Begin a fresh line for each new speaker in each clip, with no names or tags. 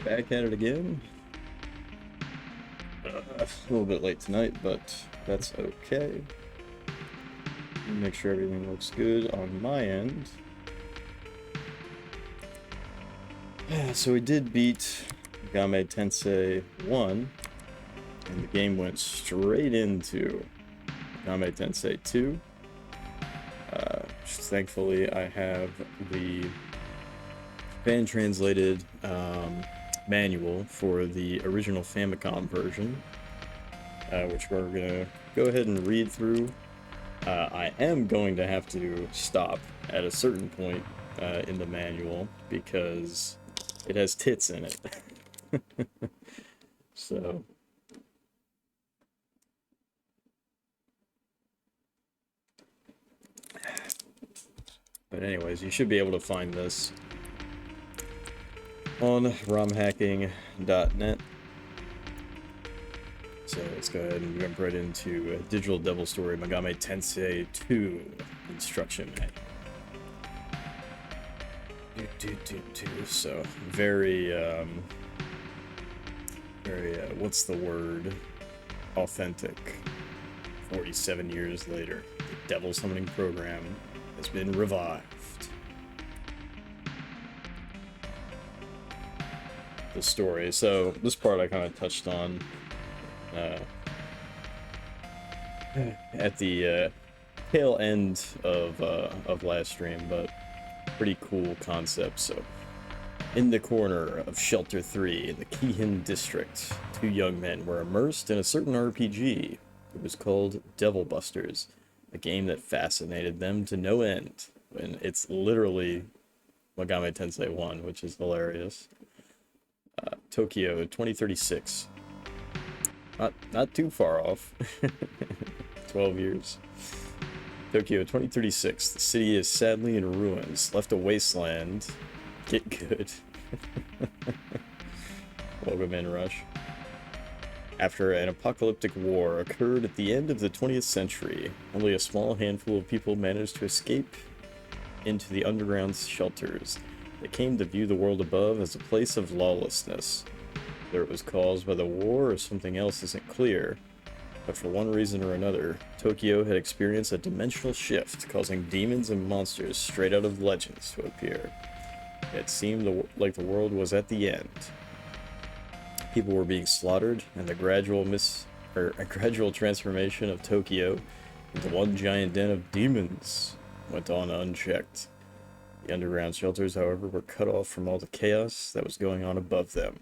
Back at it again. A little bit late tonight, but that's okay. Make sure everything looks good on my end. Yeah, so we did beat Megami Tensei 1, and the game went straight into Megami Tensei 2. Thankfully, I have the fan-translated manual for the original Famicom version, which we're gonna go ahead and read through. I am going to have to stop at a certain point in the manual because it has tits in it. So but anyways, you should be able to find this on romhacking.net. So let's go ahead and jump right into Digital Devil Story Megami Tensei 2 instruction manual. So very what's the word? Authentic. 47 years later, the Devil Summoning program has been revived. The story. So this part I kind of touched on at the tail end of last stream, but pretty cool concept. So, in the corner of Shelter 3 in the Kihin district, two young men were immersed in a certain RPG. It was called Devil Busters, a game that fascinated them to no end. And it's literally Megami Tensei 1, which is hilarious. Tokyo 2036. Not too far off. 12 years. Tokyo 2036. The city is sadly in ruins, left a wasteland. Get good. Welcome in, Rush. After an apocalyptic war occurred at the end of the 20th century, only a small handful of people managed to escape into the underground shelters. They came to view the world above as a place of lawlessness. Whether it was caused by the war or something else isn't clear, but for one reason or another, Tokyo had experienced a dimensional shift, causing demons and monsters straight out of legends to appear. It seemed like the world was at the end. People were being slaughtered, and the gradual transformation of Tokyo into one giant den of demons went on unchecked. The underground shelters, however, were cut off from all the chaos that was going on above them.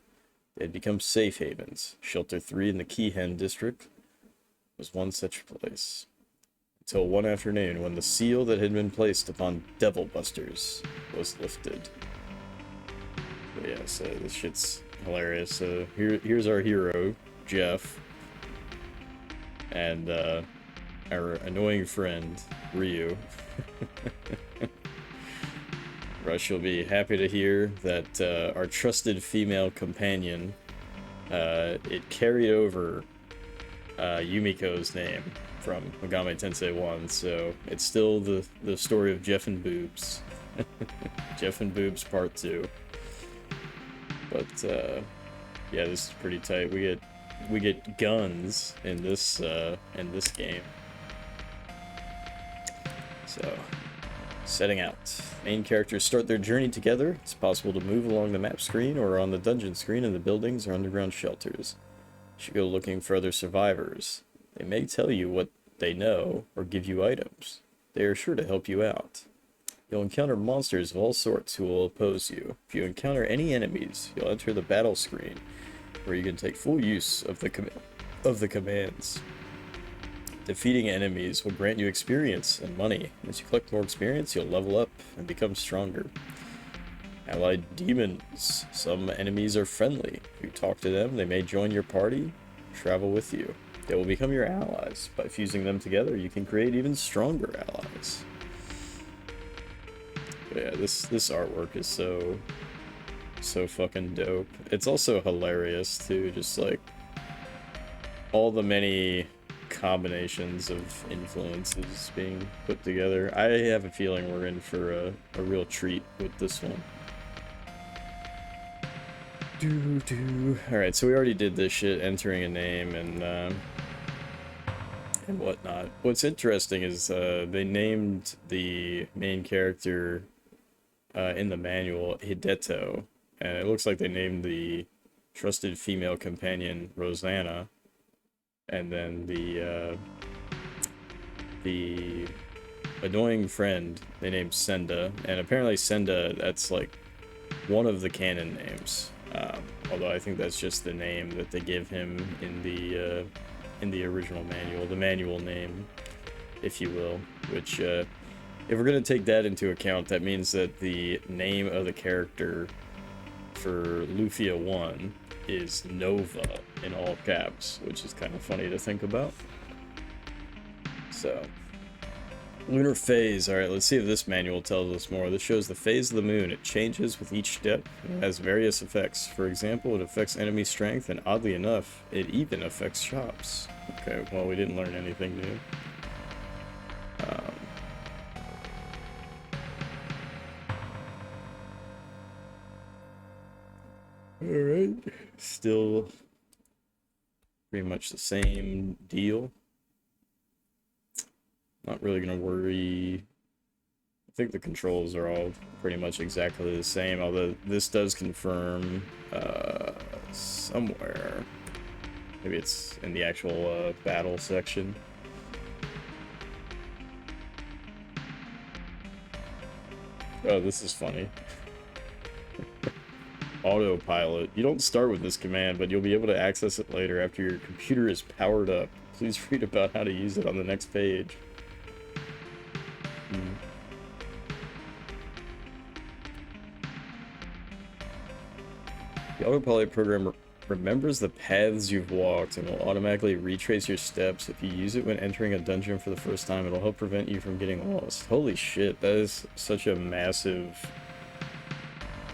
They had become safe havens. Shelter 3 in the Kihin district was one such place. Until one afternoon when the seal that had been placed upon Devil Busters was lifted. But yeah, so this shit's hilarious. So here's our hero, Jeff. And our annoying friend, Ryu. Rush, you'll be happy to hear that our trusted female companion, it carried over Yumiko's name from Megami Tensei 1, so it's still the story of Jeff and Boobs. Jeff and Boobs Part 2. But yeah, this is pretty tight. We get guns in this game. So, setting out. Main characters start their journey together. It's possible to move along the map screen or on the dungeon screen in the buildings or underground shelters. You should go looking for other survivors. They may tell you what they know or give you items. They are sure to help you out. You'll encounter monsters of all sorts who will oppose you. If you encounter any enemies, you'll enter the battle screen, where you can take full use of the commands. Defeating enemies will grant you experience and money. As you collect more experience, you'll level up and become stronger. Allied demons. Some enemies are friendly. If you talk to them, they may join your party, travel with you. They will become your allies. By fusing them together, you can create even stronger allies. But yeah, this artwork is so fucking dope. It's also hilarious too, just like all the many combinations of influences being put together. I have a feeling we're in for a real treat with this one. Alright, so we already did this shit, entering a name and whatnot. What's interesting is they named the main character in the manual Hideto, and it looks like they named the trusted female companion Rosanna, and then the annoying friend they named Senda, and apparently Senda, that's like one of the canon names. Although I think that's just the name that they give him in the original manual, the manual name, if you will. Which, if we're gonna take that into account, that means that the name of the character for Lufia 1 is Nova in all caps, which is kind of funny to think about. So, lunar phase. Alright, let's see if this manual tells us more. This shows the phase of the moon. It changes with each step and has various effects. For example, it affects enemy strength, and oddly enough, it even affects shops. Okay, well, we didn't learn anything new. Alright, still pretty much the same deal. Not really gonna worry. I think the controls are all pretty much exactly the same, although this does confirm somewhere. Maybe it's in the actual battle section. Oh, this is funny. Autopilot. You don't start with this command, but you'll be able to access it later after your computer is powered up. Please read about how to use it on the next page. The autopilot program remembers the paths you've walked and will automatically retrace your steps. If you use it when entering a dungeon for the first time, it'll help prevent you from getting lost. Holy shit, that is such a massive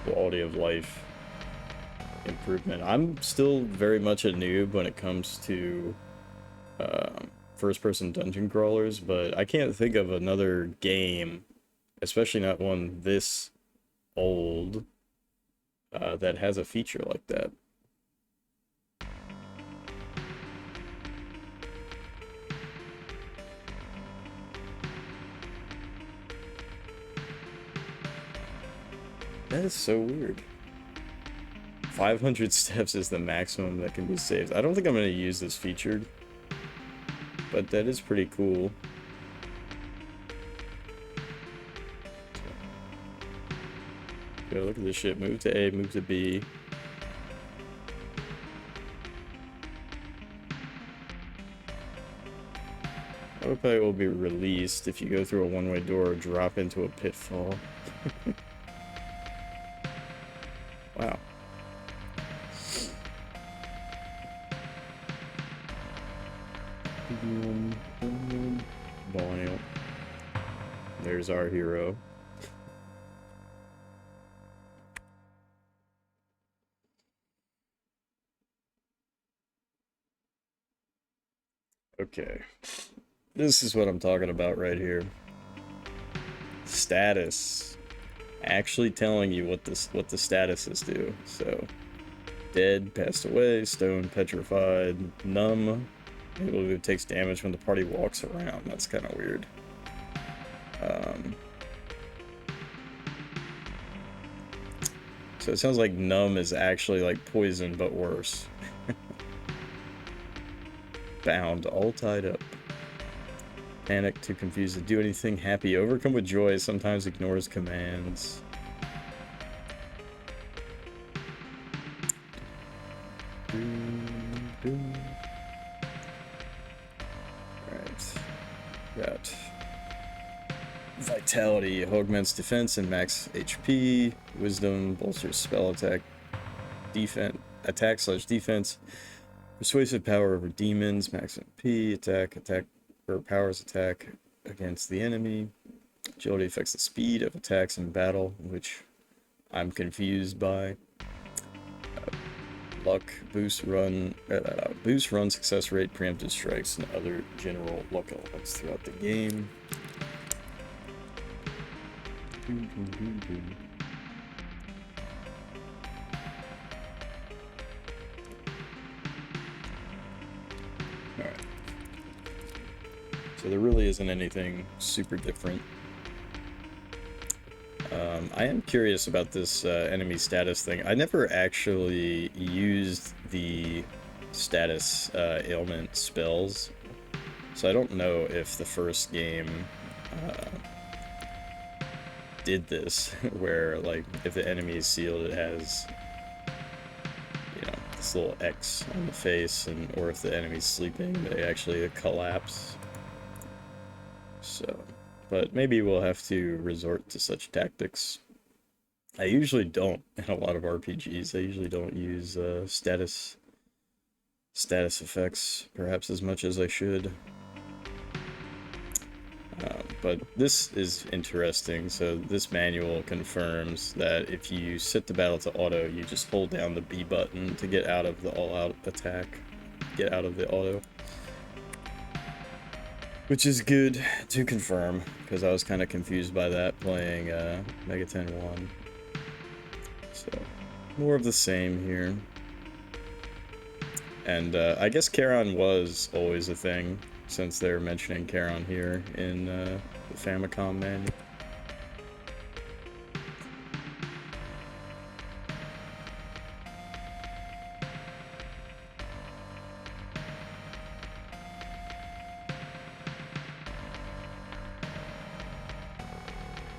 quality of life improvement. I'm still very much a noob when it comes to first-person dungeon crawlers, but I can't think of another game, especially not one this old, that has a feature like that. That is so weird. 500 steps is the maximum that can be saved. I don't think I'm going to use this feature, but that is pretty cool. Go look at this shit. Move to A, move to B. Autopilot will be released if you go through a one-way door or drop into a pitfall. Wow. There's our hero. Okay. This is what I'm talking about right here. Status. Actually telling you what the statuses do. So, dead, passed away, stone, petrified, numb. It takes damage when the party walks around. That's kind of weird. So it sounds like numb is actually like poison, but worse. Bound, all tied up. Panic, too confused to do anything. Happy, overcome with joy, sometimes ignores commands. Alright. Got Vitality, augments defense and max HP. Wisdom, bolsters spell attack, defense, attack/defense. Persuasive power over demons, max MP, attack, or powers attack against the enemy. Agility affects the speed of attacks in battle, which I'm confused by. Luck, boost run success rate, preemptive strikes, and other general luck elements throughout the game. So there really isn't anything super different. I am curious about this enemy status thing. I never actually used the status ailment spells, so I don't know if the first game did this, where like if the enemy is sealed, it has, you know, this little X on the face, and or if the enemy's sleeping, they actually collapse. So, but maybe we'll have to resort to such tactics. I usually don't in a lot of RPGs. I usually don't use status effects perhaps as much as I should. But this is interesting. So this manual confirms that if you set the battle to auto, you just hold down the B button to get out of the all-out attack. Get out of the auto. Which is good to confirm, because I was kind of confused by that playing Megaten 1. So, more of the same here. And I guess Charon was always a thing, since they're mentioning Charon here in the Famicom manual.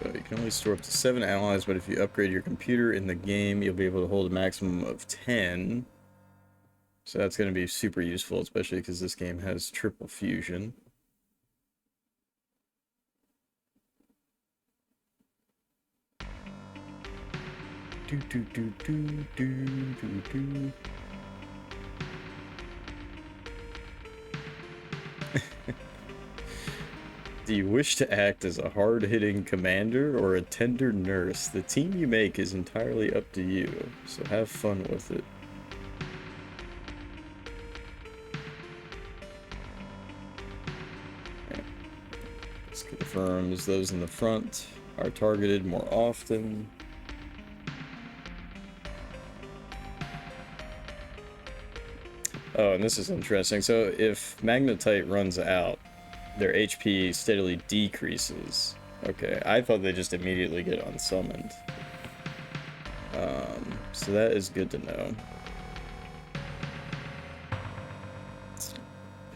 You can only store up to 7 allies, but if you upgrade your computer in the game, you'll be able to hold a maximum of 10. So that's going to be super useful, especially because this game has triple fusion. Do do do do do do do. Do you wish to act as a hard-hitting commander or a tender nurse? The team you make is entirely up to you, so have fun with it. Okay. This confirms those in the front are targeted more often. Oh, and this is interesting. So if Magnetite runs out, their HP steadily decreases. Okay, I thought they just immediately get unsummoned. So that is good to know.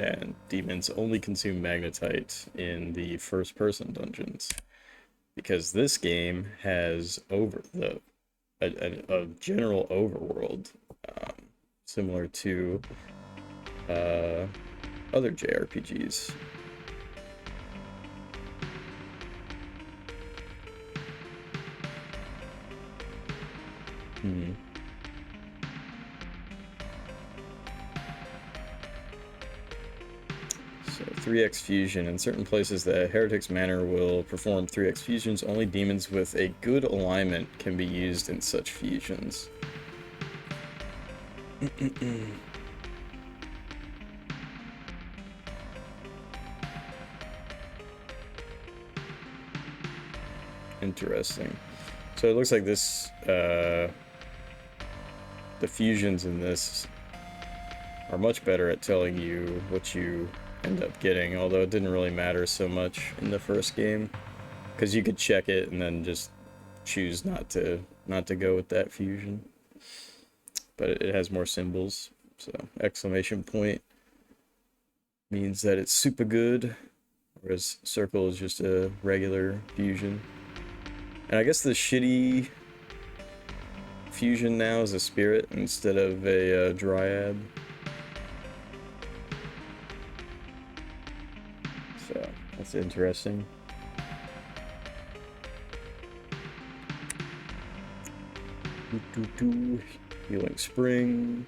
And demons only consume Magnetite in the first-person dungeons, because this game has a general overworld, similar to other JRPGs. So 3x fusion. In certain places, the Heretic's Manor will perform 3x fusions. Only demons with a good alignment can be used in such fusions. Interesting. So it looks like this, the fusions in this are much better at telling you what you end up getting, although it didn't really matter so much in the first game, because you could check it and then just choose not to go with that fusion. But it has more symbols, so exclamation point means that it's super good, whereas circle is just a regular fusion. And I guess the shitty fusion now is a spirit instead of a dryad. So that's interesting. Healing spring.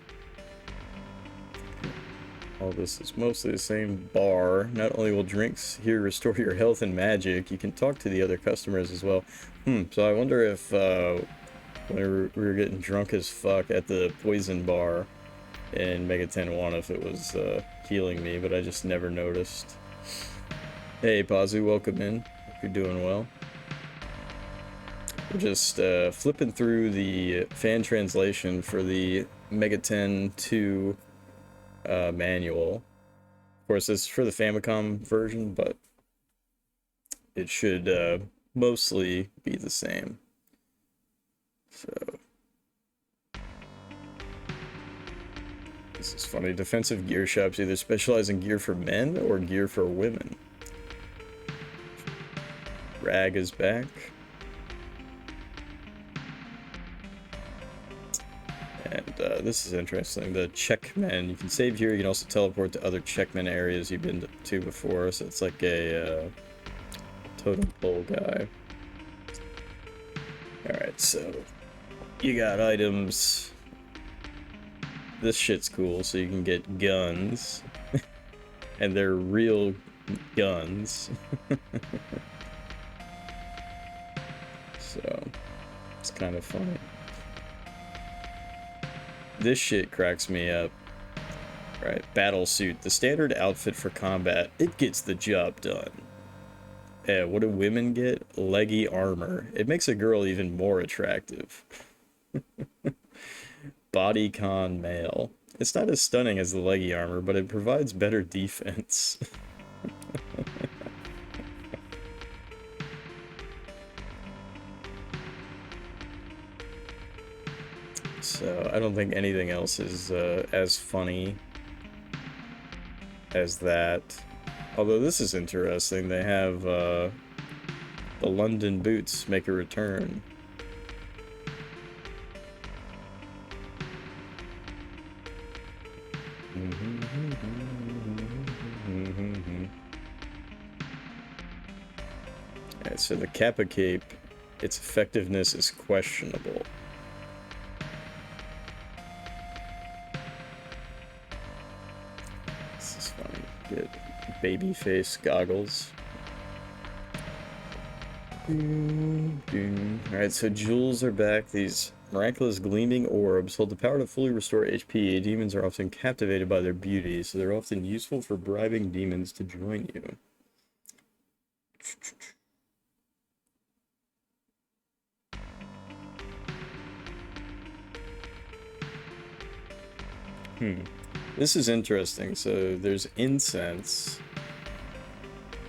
All this is mostly the same bar. Not only will drinks here restore your health and magic, you can talk to the other customers as well. So I wonder if when we were getting drunk as fuck at the poison bar in Megaten 1, if it was healing me, but I just never noticed. Hey Pazu, welcome in. Hope you're doing well. We're just flipping through the fan translation for the Megaten 2 manual. course, this is for the Famicom version, but it should mostly be the same. So this is funny. Defensive gear shops either specialize in gear for men or gear for women. Rag is back. And this is interesting. The Checkmen, you can save here. You can also teleport to other Checkmen areas you've been to before. So it's like a totem pole guy. Alright, so you got items. This shit's cool, so you can get guns. And they're real guns. So, it's kind of funny. This shit cracks me up. Right, battle suit. The standard outfit for combat. It gets the job done. Yeah, what do women get? Leggy armor. It makes a girl even more attractive. Bodycon male. It's not as stunning as the leggy armor, but it provides better defense. So, I don't think anything else is as funny as that. Although this is interesting, they have the London boots make a return. Alright, so the Kappa Cape, its effectiveness is questionable. This is funny. Get baby face goggles. Alright, so jewels are back. These miraculous gleaming orbs hold the power to fully restore HP. Demons are often captivated by their beauty, so they're often useful for bribing demons to join you. This is interesting. So there's incense.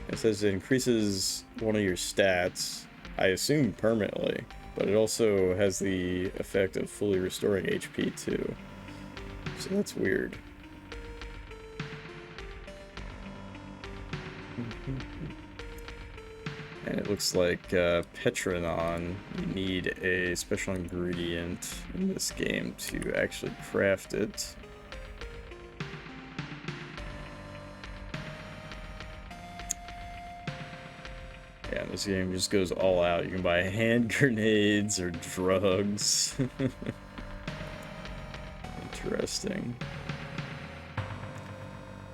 It says it increases one of your stats, I assume permanently, but it also has the effect of fully restoring HP too. So that's weird. And it looks like Petronon, you need a special ingredient in this game to actually craft it. Yeah, this game just goes all out. You can buy hand grenades or drugs. Interesting.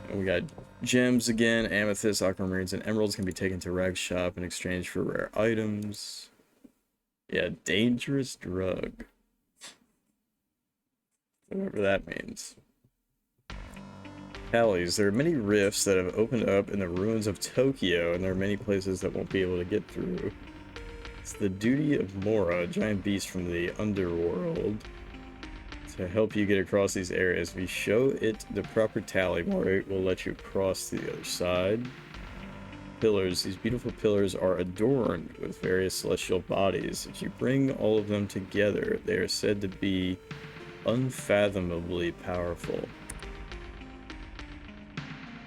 And we got gems again. Amethyst, aquamarines, and emeralds can be taken to Rag's shop in exchange for rare items. Yeah, dangerous drug. Whatever that means. Alleys. There are many rifts that have opened up in the ruins of Tokyo, and there are many places that won't be able to get through. It's the duty of Mora, a giant beast from the underworld, to help you get across these areas. If you show it the proper tally, Mora will let you cross to the other side. Pillars. These beautiful pillars are adorned with various celestial bodies. If you bring all of them together, they are said to be unfathomably powerful.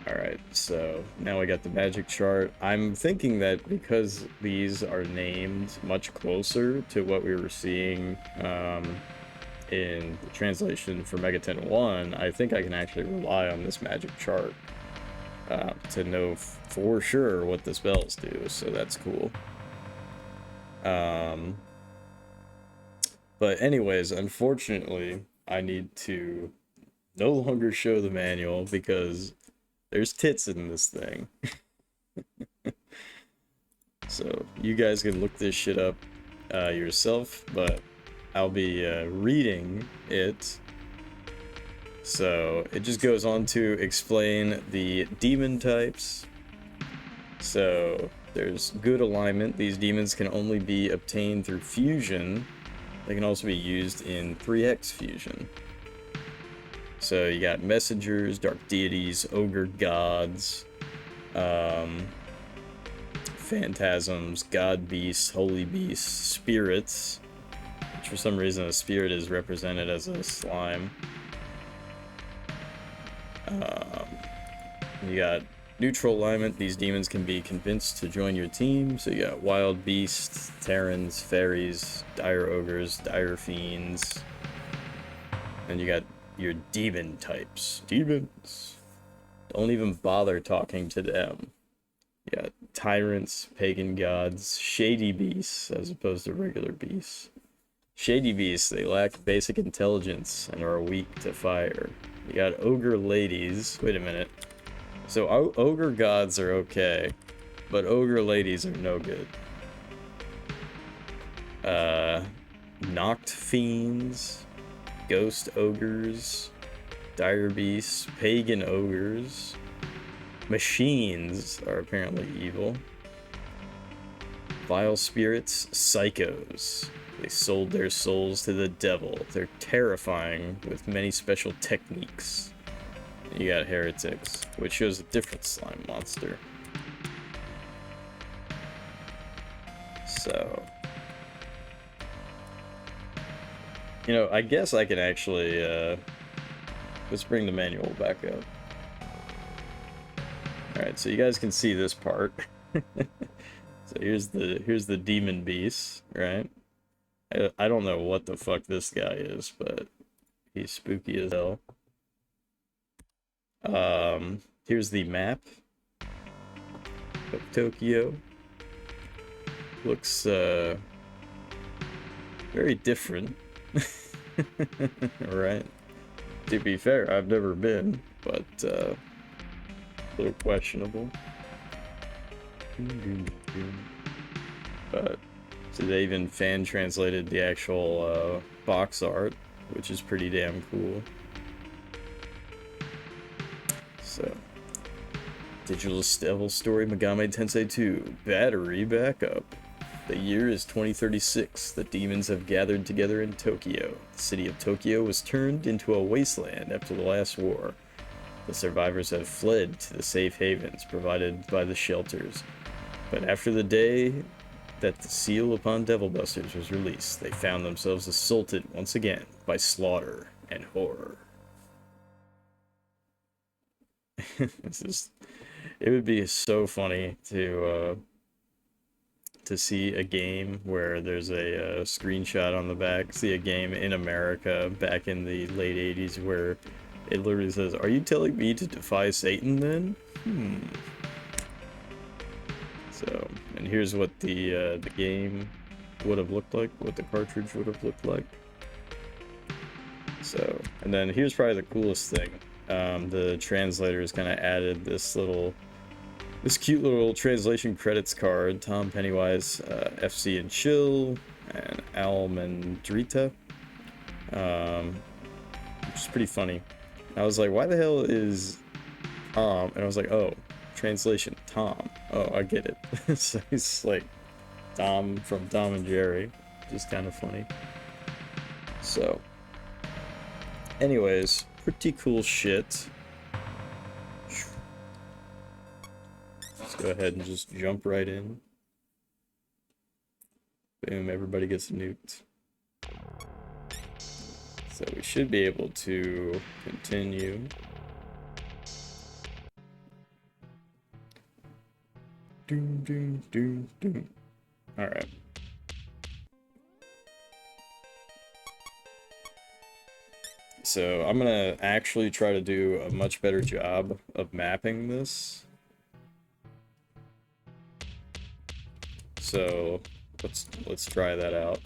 Alright, so now we got the magic chart. I'm thinking that because these are named much closer to what we were seeing in the translation for Megaten 1, I think I can actually rely on this magic chart to know for sure what the spells do, so that's cool. But anyways, unfortunately, I need to no longer show the manual because there's tits in this thing. So you guys can look this shit up yourself, but I'll be reading it. So it just goes on to explain the demon types. So there's good alignment. These demons can only be obtained through fusion. They can also be used in 3x fusion. So you got messengers, dark deities, ogre gods, phantasms, god beasts, holy beasts, spirits, which for some reason a spirit is represented as a slime. You got neutral alignment. These demons can be convinced to join your team. So you got wild beasts, terrans, fairies, dire ogres, dire fiends. And you got your demon types. Demons. Don't even bother talking to them. You got tyrants, pagan gods, shady beasts as opposed to regular beasts. Shady beasts, they lack basic intelligence and are weak to fire. You got ogre ladies. Wait a minute. So ogre gods are okay, but ogre ladies are no good. Knocked fiends, ghost ogres, dire beasts, pagan ogres, machines are apparently evil. Vile spirits, psychos. They sold their souls to the devil. They're terrifying with many special techniques. You got heretics, which shows a different slime monster. So, you know, I guess I can actually, let's bring the manual back up. Alright, so you guys can see this part. So here's the demon beast, right? I don't know what the fuck this guy is, but he's spooky as hell. Here's the map of Tokyo. Looks very different. Right? To be fair, I've never been, but a little questionable. But so they even fan translated the actual box art, which is pretty damn cool. So, digital devil story Megami Tensei 2 battery backup. The year is 2036. The demons have gathered together in Tokyo. The city of Tokyo was turned into a wasteland after the last war. The survivors have fled to the safe havens provided by the shelters. But after the day that the seal upon Devil Busters was released, they found themselves assaulted once again by slaughter and horror. It would be so funny to see a game where there's a screenshot on the back, see a game in America back in the late 80s where it literally says, "Are you telling me to defy Satan then?" So, and here's what the game would have looked like, what the cartridge would have looked like. So, and then here's probably the coolest thing. The translators kind of added this cute little translation credits card. Tom Pennywise, FC and Chill, and Almendrita, which is pretty funny. I was like, why the hell is Tom? And I was like, oh, translation, Tom. Oh, I get it. So he's like Tom from Tom and Jerry, just kind of funny. So, anyways, pretty cool shit. Let's go ahead and just jump right in. Boom, everybody gets nuked. So we should be able to continue. Doom, doom, doom, doom. Alright. So I'm gonna actually try to do a much better job of mapping this. So let's try that out.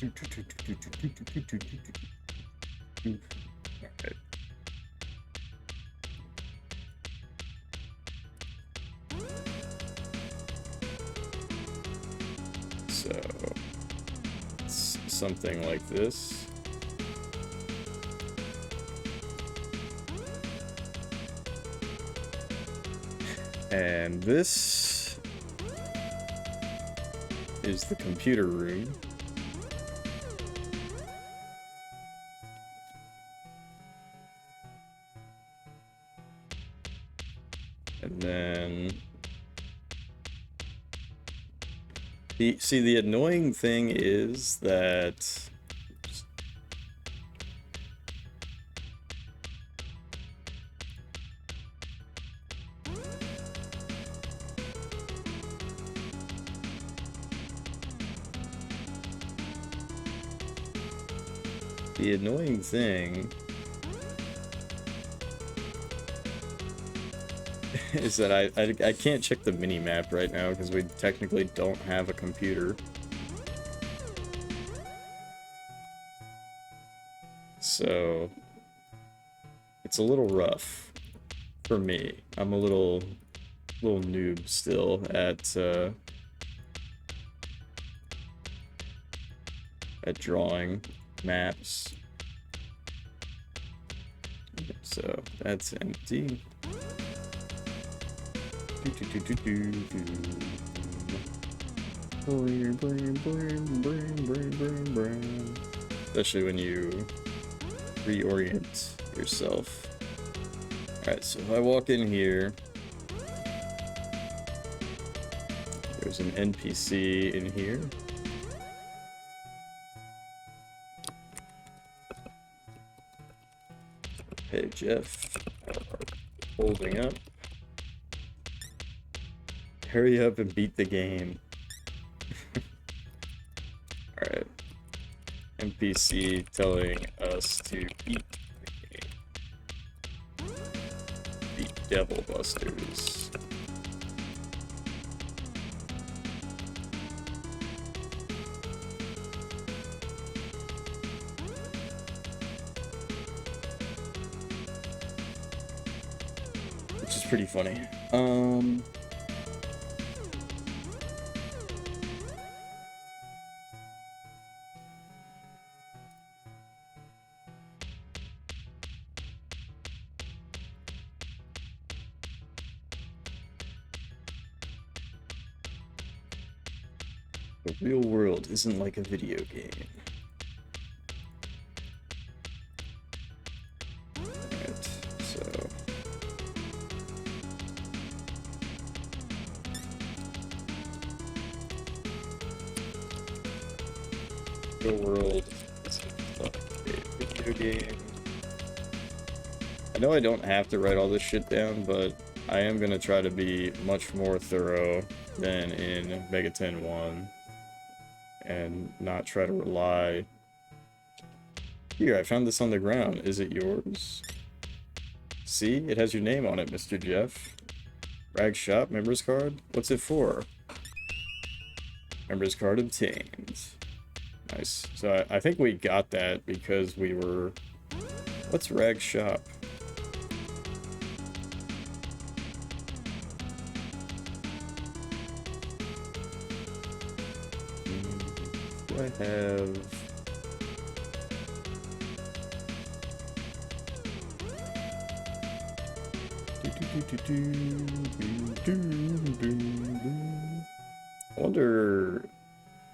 Alright. So it's something like this. And this is the computer room. And then... See, the annoying thing is that... The annoying thing is that I can't check the mini-map right now because we technically don't have a computer. So it's a little rough for me. I'm a little noob still at drawing maps. So that's empty. Especially when you reorient yourself. Alright, so if I walk in here, there's an NPC in here. Hey, Jeff. Holding up. Hurry up and beat the game. Alright. NPC telling us to beat the game. Beat Devil Busters. Which is pretty funny. The real world isn't like a video game. Alright, so... The real world isn't like a video game. I know I don't have to write all this shit down, but I am gonna try to be much more thorough than in Megaten 1. And not try to rely... Here, I found this on the ground. Is it yours? See? It has your name on it, Mr. Jeff. Rag shop, members card? What's it for? Members card obtained. Nice. So I think we got that because we were... What's rag shop? I have... I wonder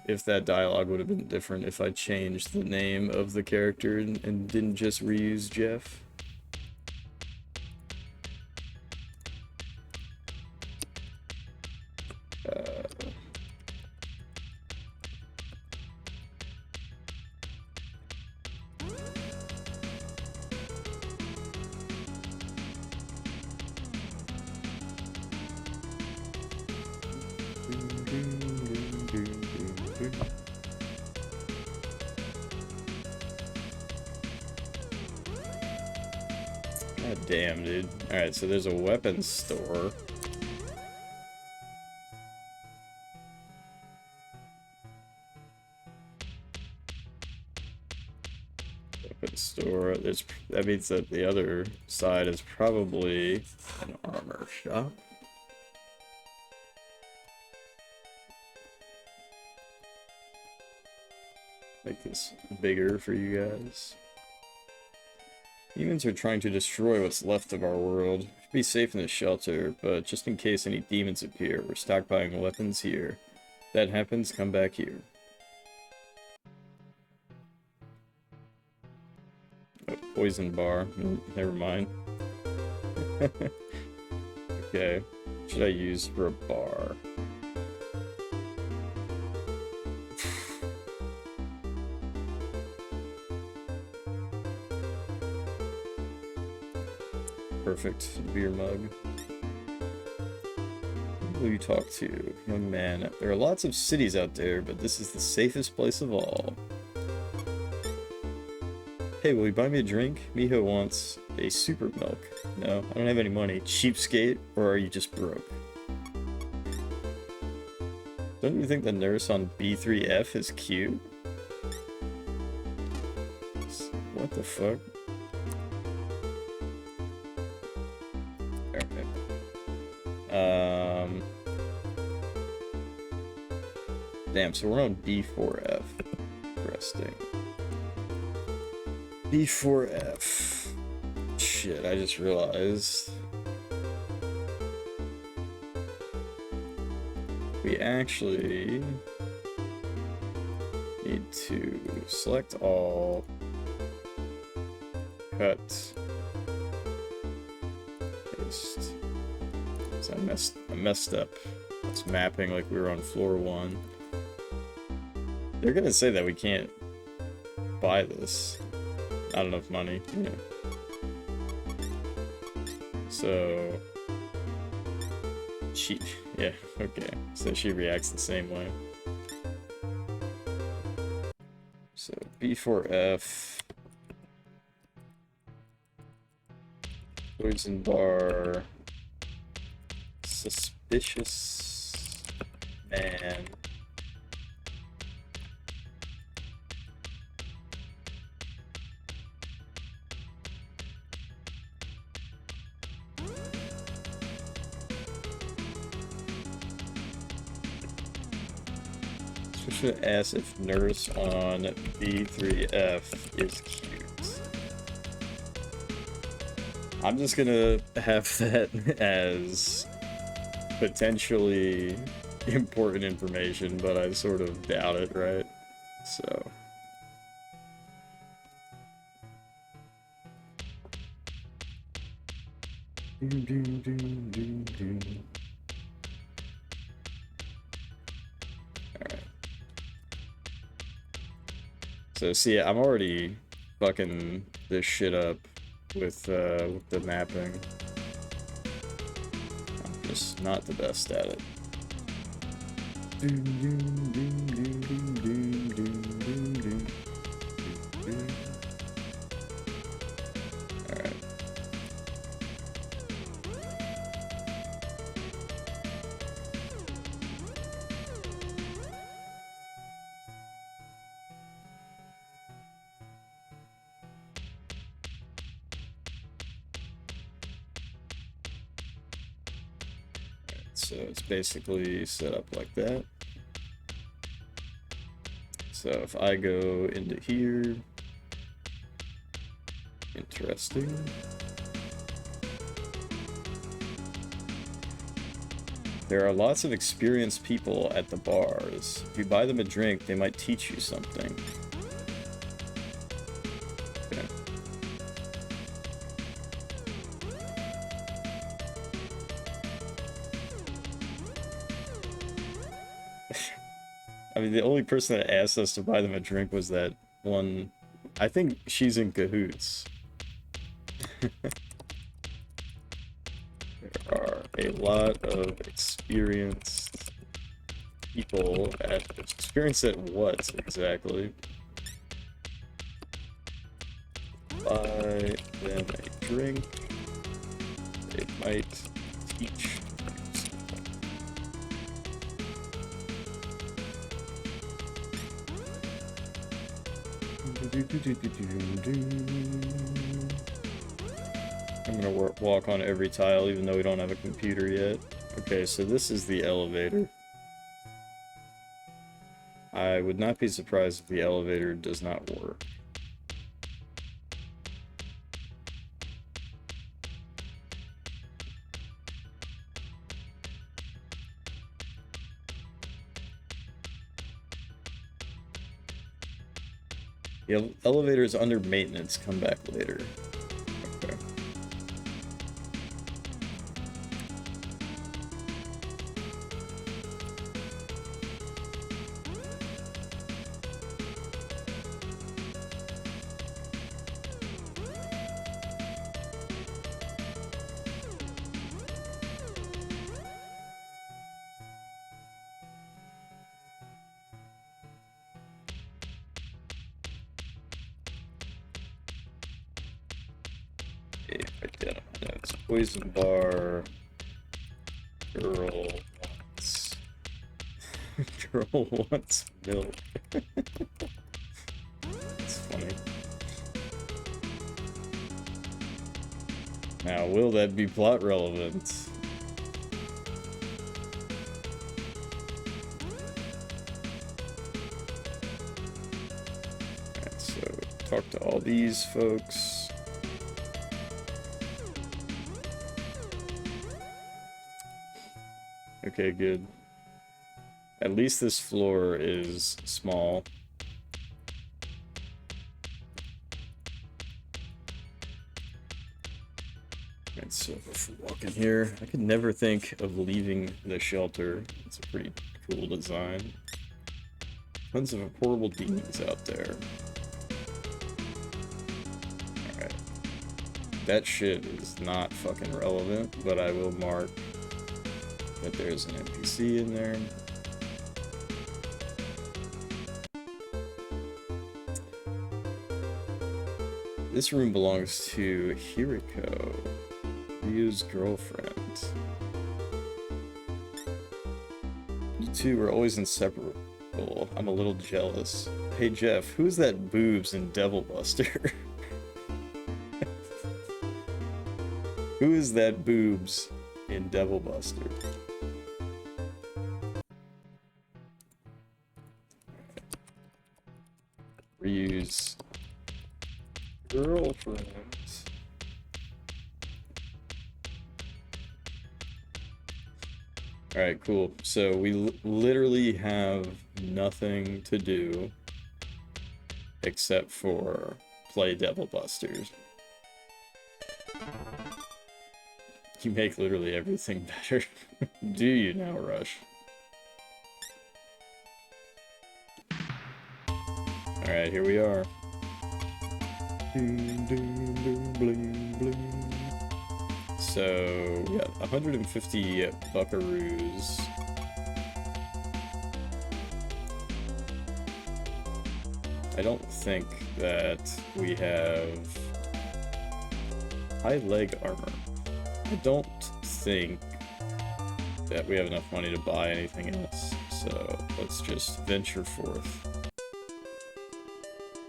if that dialogue would have been different if I changed the name of the character and didn't just reuse Jeff. God damn, dude. Alright, so there's a weapons store. Weapons store. That means that the other side is probably an armor shop. Make this bigger for you guys. Demons are trying to destroy what's left of our world. Be safe in the shelter, but just in case any demons appear, we're stockpiling weapons here. If that happens, come back here. Oh, poison bar. Never mind. Okay. Should I use for a bar? Perfect beer mug. Who will you talk to? Young man. There are lots of cities out there, but this is the safest place of all. Hey, will you buy me a drink? Miho wants a super milk. No, I don't have any money. Cheapskate, or are you just broke? Don't you think the nurse on B3F is cute? What the fuck? Damn, so we're on B4F. Interesting. B4F. Shit, I just realized. We actually need to select all, cut, paste. So I messed up. It's mapping like we were on floor 1. They're gonna say that we can't buy this. Not enough money. Yeah. So she, yeah, okay. So she reacts the same way. So B4F, poison bar, suspicious man. Should ask if nurse on B3F is cute. I'm just gonna have that as potentially important information, but I sort of doubt it, right? So. Alright. So see, I'm already fucking this shit up with the mapping. I'm just not the best at it. Alright. So it's basically set up like that. So if I go into here, interesting. There are lots of experienced people at the bars. If you buy them a drink, they might teach you something. Okay. I mean, the only person that asked us to buy them a drink was that one. I think she's in cahoots. There are a lot of experienced people at... Experience at what, exactly? Buy them a drink. They might teach. I'm gonna walk on every tile even though we don't have a computer yet. Okay, so this is the elevator. I would not be surprised if the elevator does not work. The elevator is under maintenance. Come back later. Okay. Poison bar. Girl wants. Girl wants milk. That's funny. Now, will that be plot relevant? Alright, so talk to all these folks. Okay, good. At least this floor is small. Alright, so if we walk in here, I could never think of leaving the shelter. It's a pretty cool design. Tons of horrible demons out there. Alright. That shit is not fucking relevant, but I will mark that there's an NPC in there. This room belongs to Hiriko, Ryu's girlfriend. You two were always inseparable. I'm a little jealous. Hey Jeff, who's that boobs in Devil Buster? Who is that boobs in Devil Buster? Ryu's girlfriend. Alright, cool. So we literally have nothing to do except for play Devil Busters. You make literally everything better. Do you now, Rush? Alright, here we are. Ding, ding, ding, bling, bling. So, we got 150 buckaroos. I don't think that we have high leg armor. I don't think that we have enough money to buy anything else, so let's just venture forth.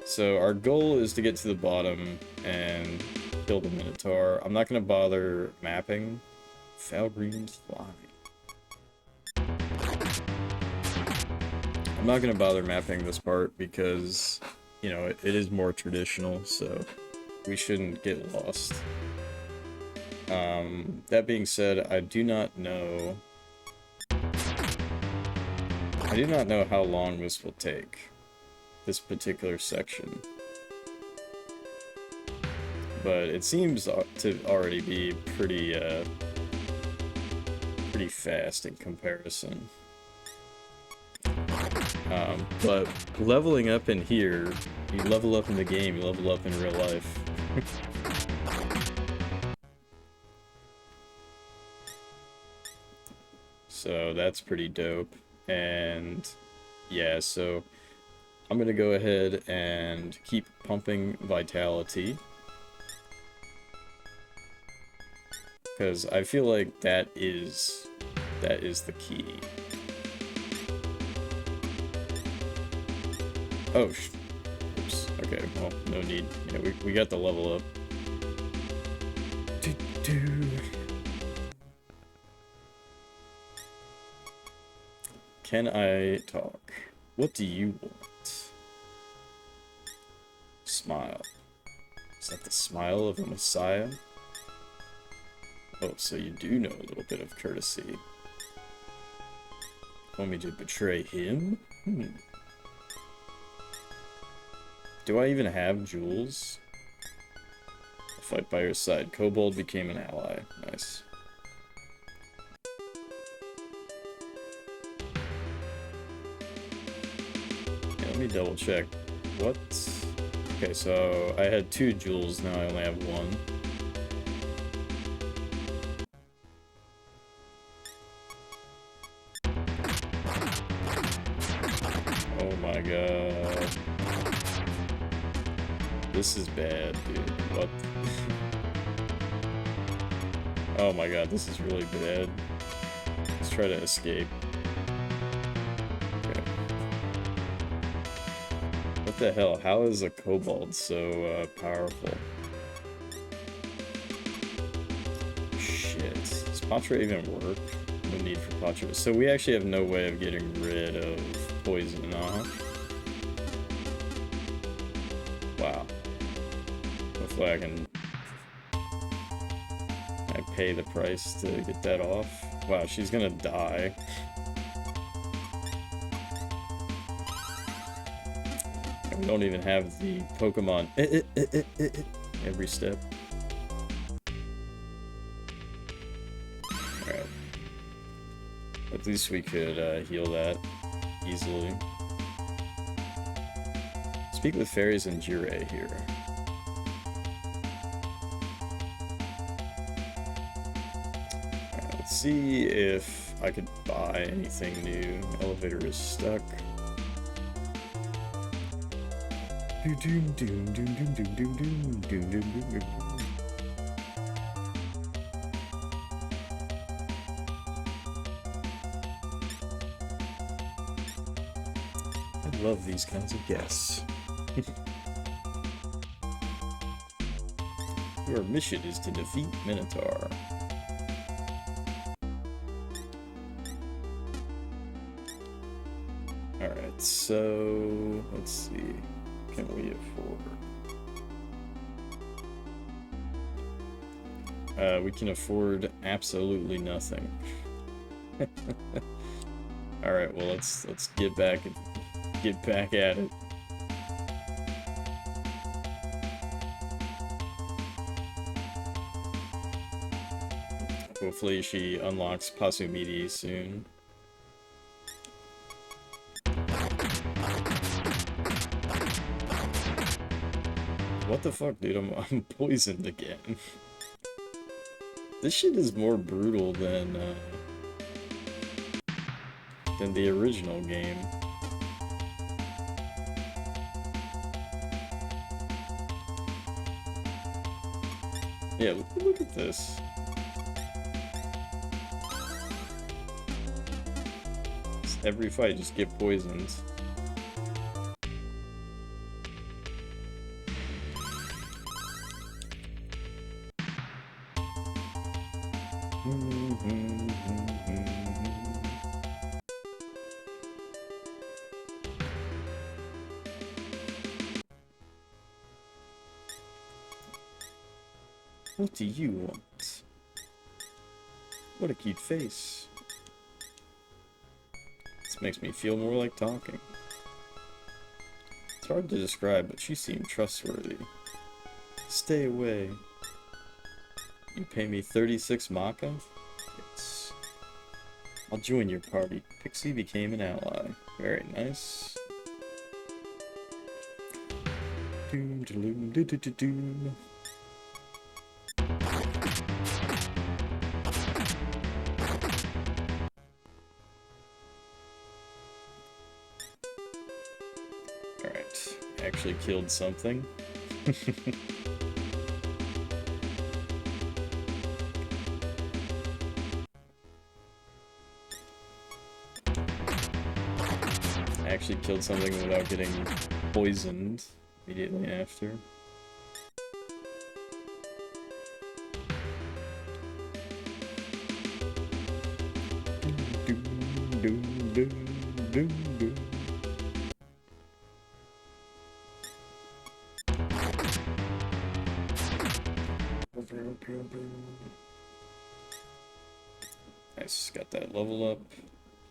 So our goal is to get to the bottom and kill the Minotaur. I'm not going to bother mapping. Foul green fly. I'm not going to bother mapping this part because, you know, it is more traditional, so we shouldn't get lost. That being said, I do not know how long this will take, this particular section. But it seems to already be pretty fast in comparison. But leveling up in here, you level up in the game, you level up in real life. So that's pretty dope. And yeah, so I'm gonna go ahead and keep pumping vitality, because I feel like that is the key. Oh, oops. Okay, well, no need. Yeah, we got the level up. Can I talk? What do you want? Smile. Is that the smile of a messiah? Oh, so you do know a little bit of courtesy. Want me to betray him? Do I even have jewels? I'll fight by your side. Kobold became an ally. Nice. Yeah, let me double check. What? Okay, so I had 2 jewels, now I only have 1. Oh my god. This is bad, dude. What? Oh my god, this is really bad. Let's try to escape. Okay. What the hell? How is a kobold so powerful? Shit. Does Patra even work? No need for Patra. So we actually have no way of getting rid of poison, huh? Wow. Hopefully I can pay the price to get that off. Wow, she's gonna die. And we don't even have the Pokemon every step. Alright. At least we could heal that easily. Speak with fairies and Jirei here. Let's see if I could buy anything new. Elevator is stuck. I love these kinds of guests. Your mission is to defeat Minotaur. Alright, so let's see. Can we afford? We can afford absolutely nothing. Alright, well let's get back at it. Hopefully she unlocks Pasumidi soon. What the fuck, dude? I'm poisoned again. This shit is more brutal than the original game. Yeah, look at this. Every fight, just get poisoned. What do you want? What a cute face. This makes me feel more like talking. It's hard to describe, but she seemed trustworthy. Stay away. You pay me 36 Maka? Yes. I'll join your party. Pixie became an ally. Very nice. Doom, doom, doom, doom, doom, doom. Alright, actually killed something. Actually killed something without getting poisoned immediately after. Nice, got that level up.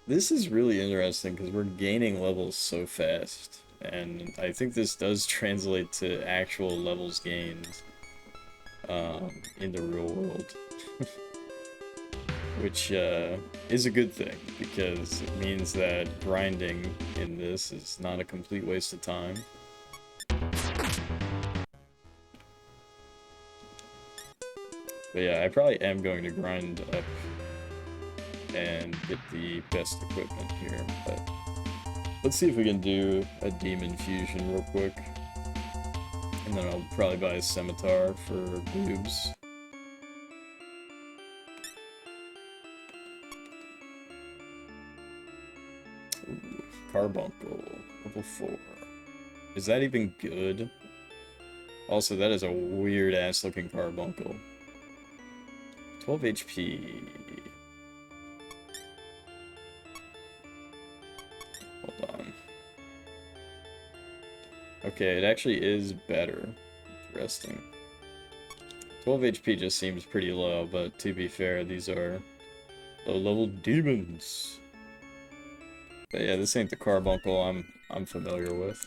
This is really interesting because we're gaining levels so fast, and I think this does translate to actual levels gained in the real world. Which is a good thing, because it means that grinding in this is not a complete waste of time. But yeah, I probably am going to grind up and get the best equipment here, but let's see if we can do a demon fusion real quick. And then I'll probably buy a scimitar for boobs. Ooh, Carbuncle, level 4. Is that even good? Also, that is a weird-ass looking Carbuncle. 12 HP. Hold on. Okay, it actually is better. Interesting. 12 HP just seems pretty low, but to be fair, these are low-level demons. But yeah, this ain't the Carbuncle I'm familiar with.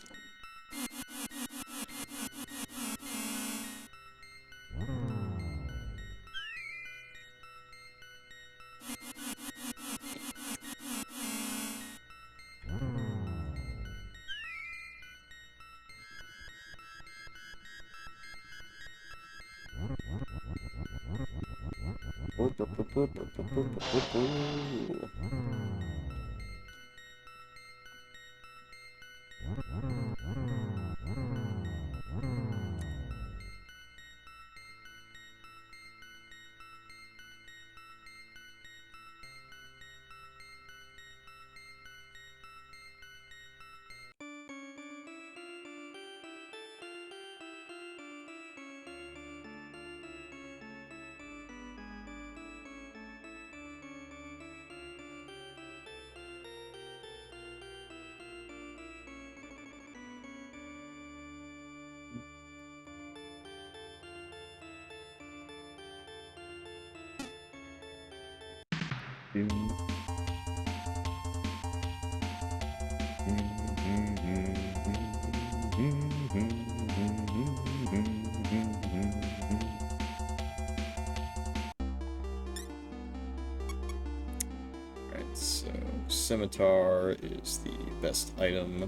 Alright, so Scimitar is the best item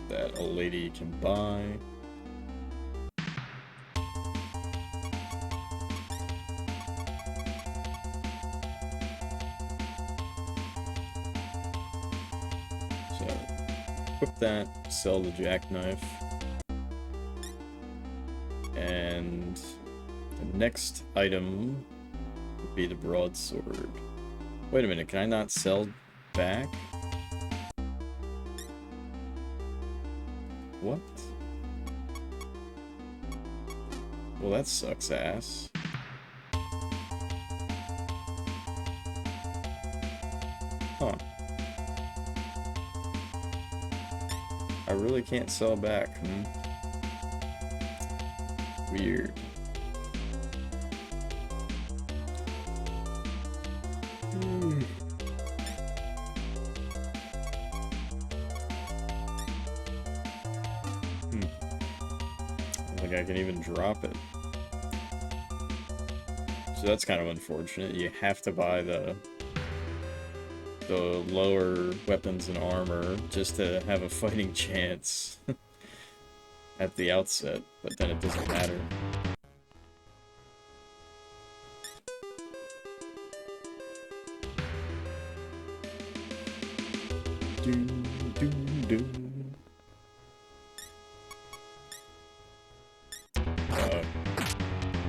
that a lady can buy. So, equip that, sell the jackknife, and the next item would be the broadsword. Wait a minute, can I not sell back? What? Well, that sucks ass. Huh. I really can't sell back, Weird. I don't think I can even drop it. So that's kind of unfortunate. You have to buy the lower weapons and armor just to have a fighting chance at the outset, but then it doesn't matter.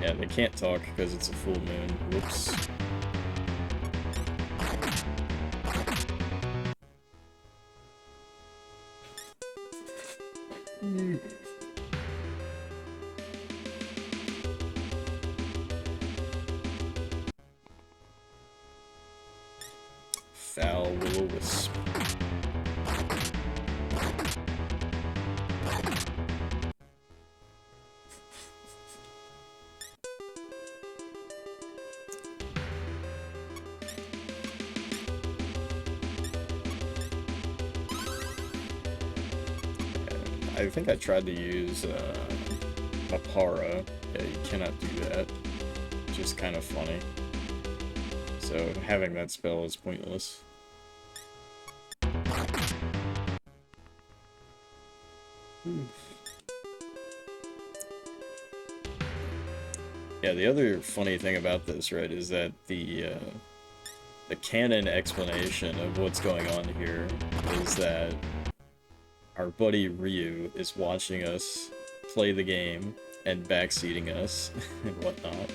Yeah, they can't talk because it's a full moon. Whoops. Foul will-o-wisp. I think I tried to use Mapara. Yeah, you cannot do that. Which is kind of funny. So having that spell is pointless. Yeah, the other funny thing about this, right, is that the canon explanation of what's going on here is that our buddy Ryu is watching us play the game and backseating us and whatnot.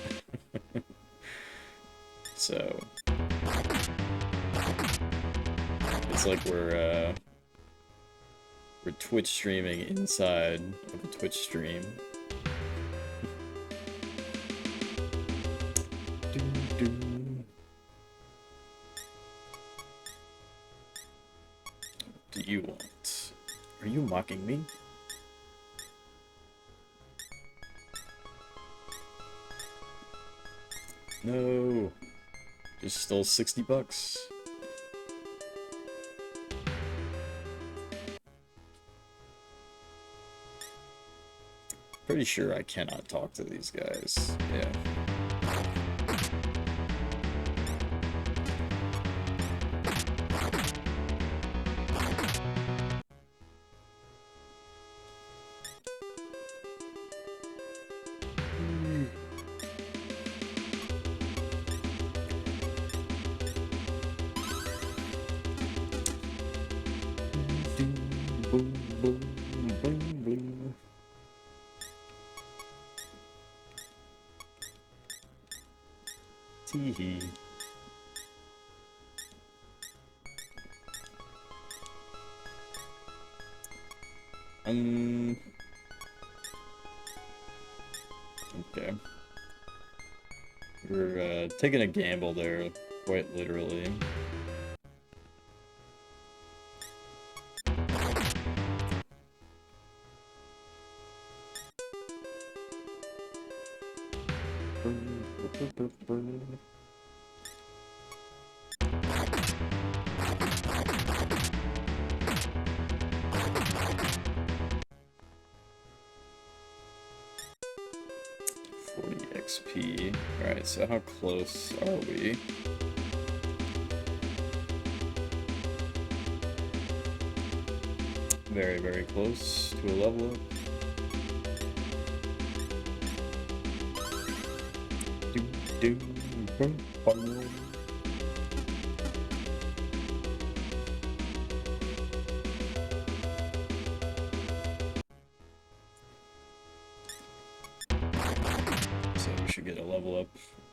So It's like we're Twitch streaming inside of a Twitch stream. Do you want? Are you mocking me? No. Just stole 60 bucks. Pretty sure I cannot talk to these guys. Yeah. Teehee. Okay. We're taking a gamble there, quite literally. XP. Alright, so how close are we? Very, very close to a level up. So we should get a level up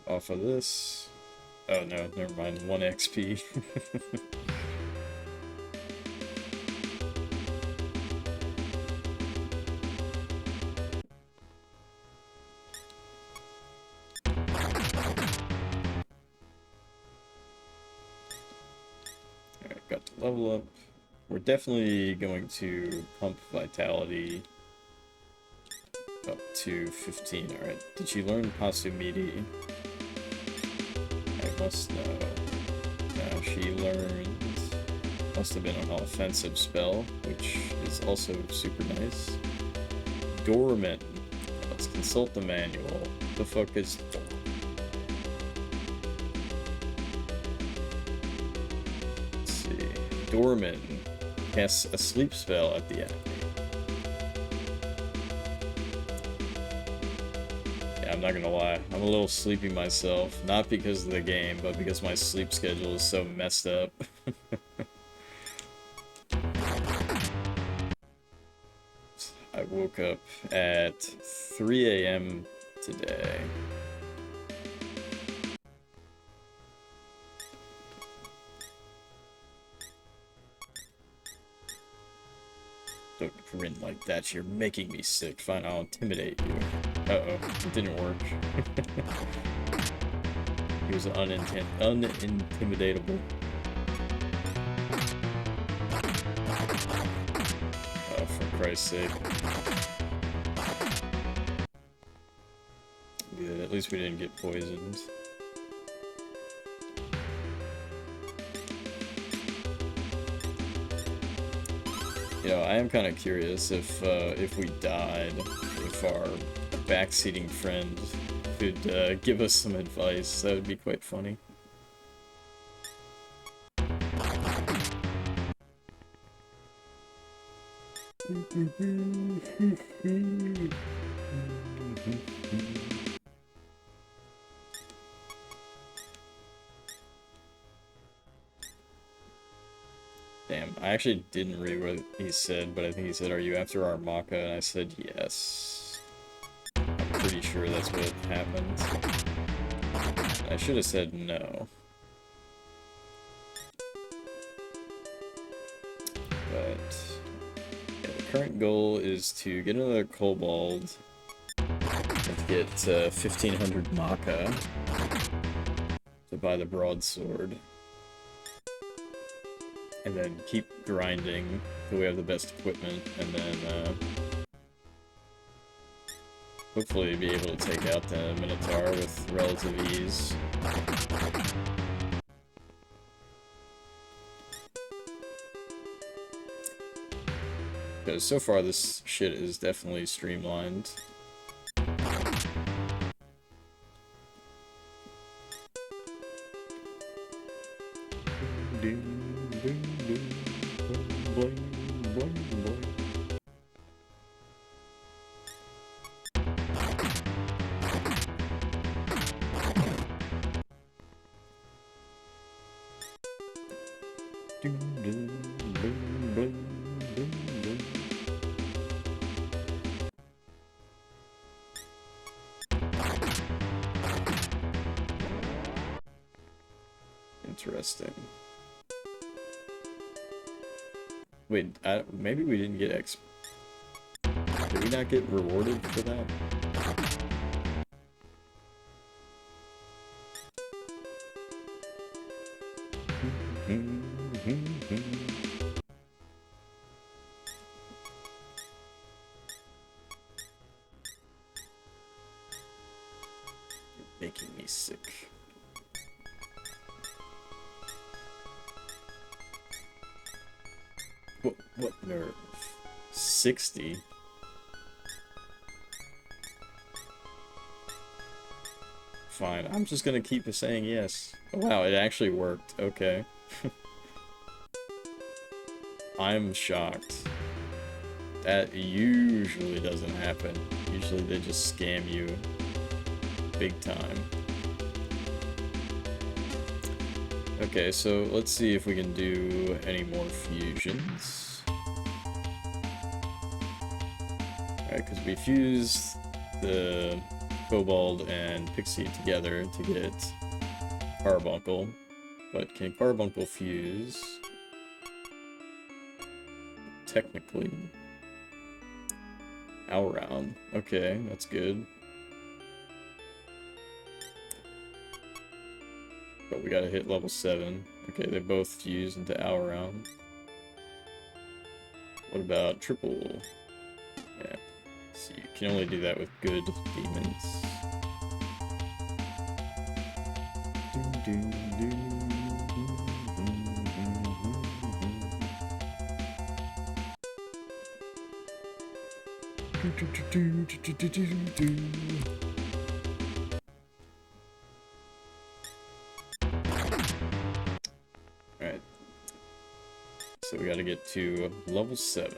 off of this. Oh no, never mind, 1 XP. Alright, got the level up. We're definitely going to pump vitality up to 15. Alright, did she learn Pasumidi? I must know. Now she learned... Must have been an offensive spell, which is also super nice. Dormant. Let's consult the manual. The fuck is... Let's see. Dormant casts a sleep spell at the end. I'm not gonna lie, I'm a little sleepy myself, not because of the game, but because my sleep schedule is so messed up. I woke up at 3 AM today. Don't grin like that, you're making me sick. Fine, I'll intimidate you. Uh-oh, it didn't work. He was unintimidatable. Oh, for Christ's sake. Good, at least we didn't get poisoned. You know, I am kind of curious if we died, if our backseating friend could give us some advice. That would be quite funny. Damn, I actually didn't read what he said, but I think he said, "Are you after Armaka?" And I said, yes. I'm pretty sure that's what happened. I should have said no. current goal is to get another kobold and get 1500 Maka to buy the broadsword. And then keep grinding till we have the best equipment, and then hopefully be able to take out the Minotaur with relative ease. Because so far this shit is definitely streamlined. Interesting. Wait, maybe we didn't get X. Did we not get rewarded for that? You're making me sick. What nerve? 60? Fine, I'm just gonna keep saying yes. Oh, wow, it actually worked. Okay. I'm shocked. That usually doesn't happen. Usually they just scam you big time. Okay, so let's see if we can do any more fusions. Alright, because we fused the Kobold and Pixie together to get Carbuncle. But can Carbuncle fuse? Technically. Around. Okay, that's good. But we gotta hit level 7. Okay, they both fuse into Around. What about triple? Yeah. So you can only do that with good demons. Alright. So we gotta get to level 7.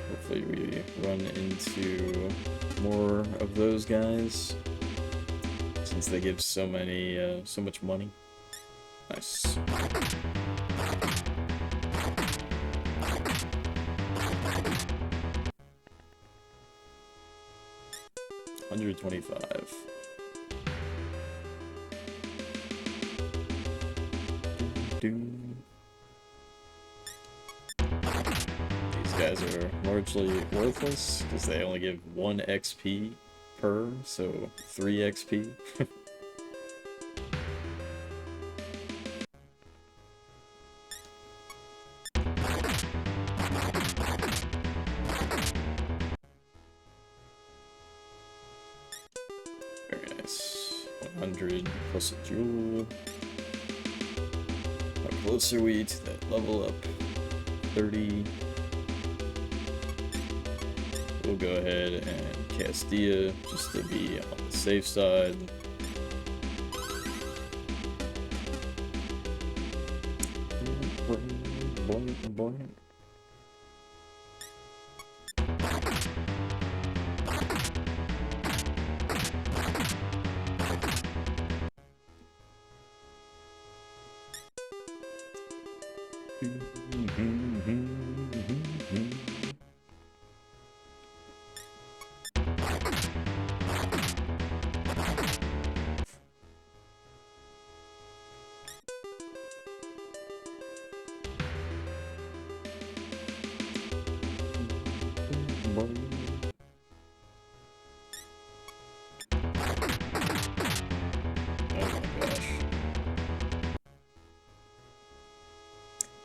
Hopefully we run into more of those guys, since they give so many, so much money. Nice. $125. These guys are largely worthless because they only give 1 XP per, so 3 XP. Very nice. 100 plus a jewel. How close are we to that level up? 30. We'll go ahead and Castilla just to be on the safe side.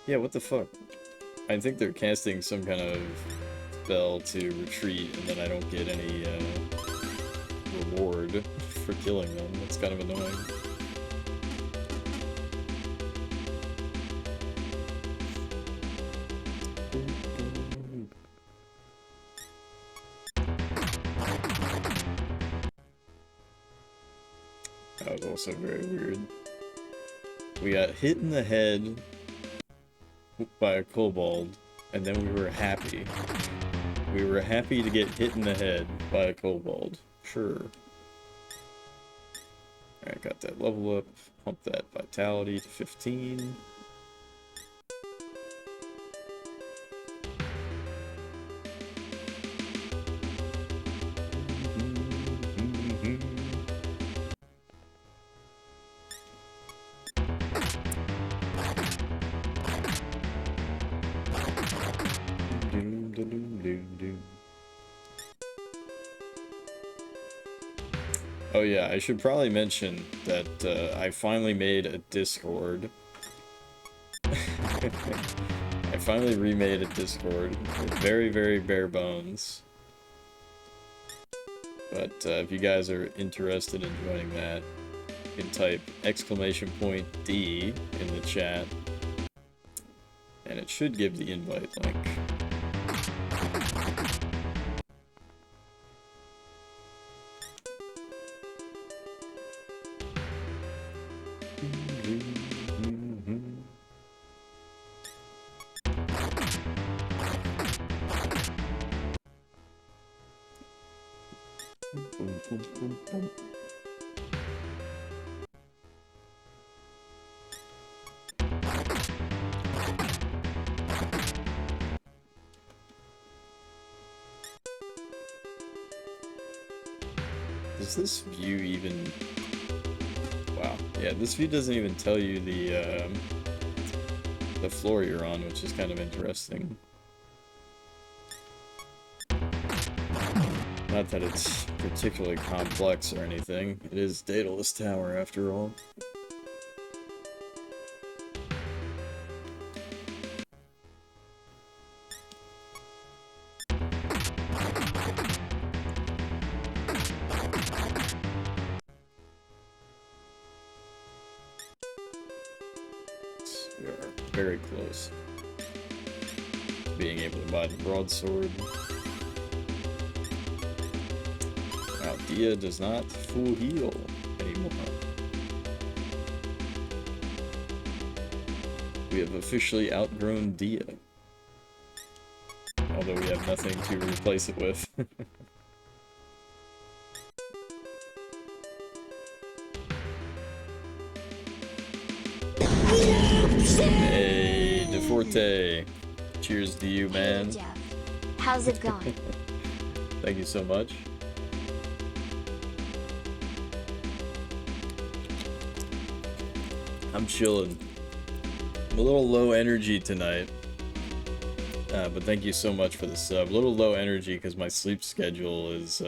Yeah, what the fuck? I think they're casting some kind of spell to retreat, and then I don't get any reward for killing them. That's kind of annoying. That was also very weird. We got hit in the head by a kobold, and then we were happy. We were happy to get hit in the head by a kobold. Sure. Alright, got that level up. Pump that vitality to 15. Oh yeah, I should probably mention that I finally made a Discord. I finally remade a Discord with very, very bare bones. But if you guys are interested in joining that, you can type !D in the chat, and it should give the invite link. Does this view even... Wow. Yeah, this view doesn't even tell you the floor you're on, which is kind of interesting. Not that it's particularly complex or anything. It is Daedalus Tower, after all. We are very close to being able to buy the broadsword. Wow, Dia does not full heal anymore. We have officially outgrown Dia. Although we have nothing to replace it with. Hey, DeForte. Cheers to you, man.
Hey, Jeff. How's it going?
Thank you so much. I'm chilling. I'm a little low energy tonight. But thank you so much for the sub. A little low energy because my sleep schedule is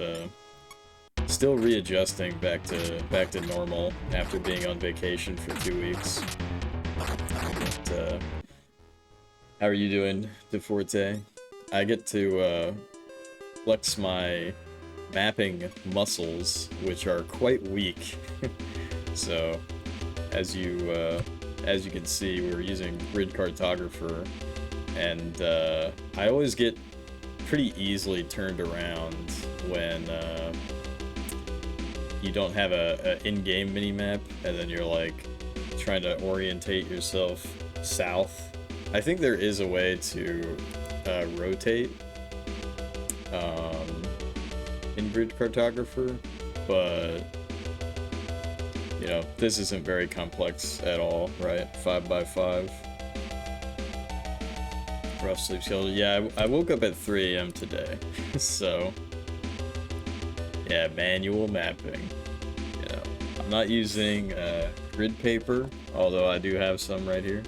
still readjusting back to normal after being on vacation for 2 weeks. But, how are you doing, DeForte? I get to flex my mapping muscles, which are quite weak. So, as you can see, we're using Grid Cartographer, and I always get pretty easily turned around when you don't have a in-game minimap, and then you're like trying to orientate yourself south. I think there is a way to rotate in Grid Cartographer, but you know, this isn't very complex at all, right? 5x5. Rough sleep schedule. Yeah, I woke up at 3 a.m. today. So, yeah, manual mapping. You know, I'm not using grid paper, although I do have some right here.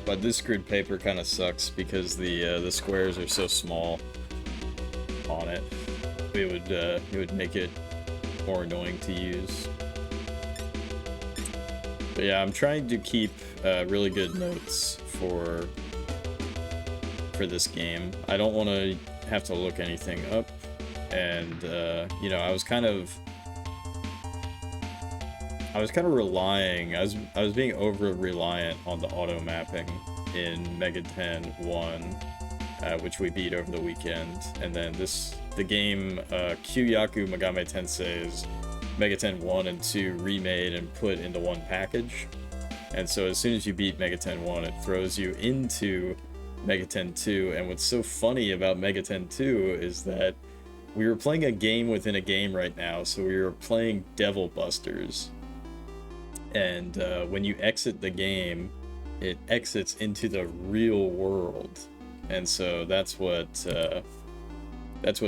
But this grid paper kind of sucks because the squares are so small on it. It would make it more annoying to use. But yeah, I'm trying to keep really good notes for this game. I don't want to have to look anything up, and you know, I was kind of relying. I was being over reliant on the auto mapping in Mega 10 1, which we beat over the weekend, and then the game Kyuuyaku Megami Tensei is Mega 10 1 and 2 remade and put into one package. And so as soon as you beat Mega 10 1, it throws you into Mega 10 2. And what's so funny about Mega 10 2 is that we were playing a game within a game right now. So we were playing Devil Busters. And when you exit the game, it exits into the real world. And so that's what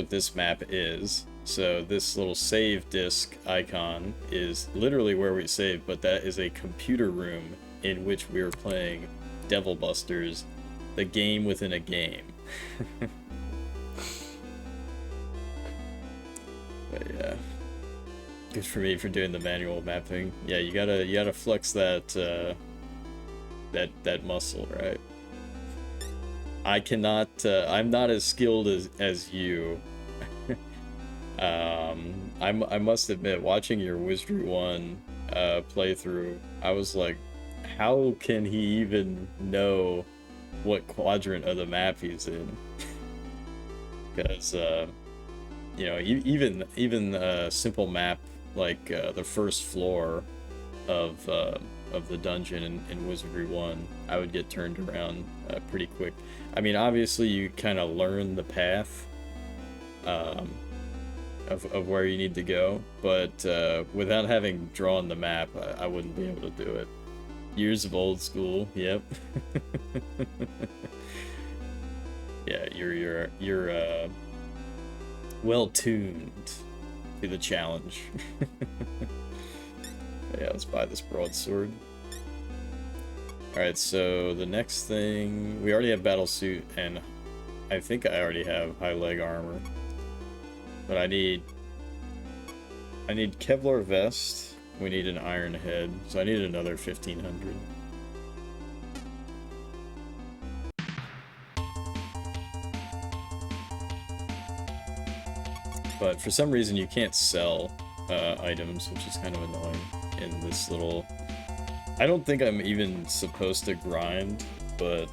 this map is. So this little save disk icon is literally where we save, but that is a computer room in which we are playing Devil Busters, the game within a game. But yeah, good for me for doing the manual mapping. Yeah, you gotta flex that that muscle, right? I cannot. I'm not as skilled as you. I must admit, watching your Wizardry 1 playthrough, I was like, how can he even know what quadrant of the map he's in? Because you know, even a simple map like the first floor of the dungeon in Wizardry 1, I would get turned around pretty quick. I mean, obviously you kind of learn the path of where you need to go, but without having drawn the map, I wouldn't be able to do it. Years of old school, yep. Yeah, you're well tuned to the challenge. Yeah, let's buy this broadsword. Alright, so the next thing, we already have battle suit, and I think I already have high leg armor. But I need Kevlar vest, we need an iron head, so I need another 1500. But for some reason you can't sell items, which is kind of annoying in this little... I don't think I'm even supposed to grind, but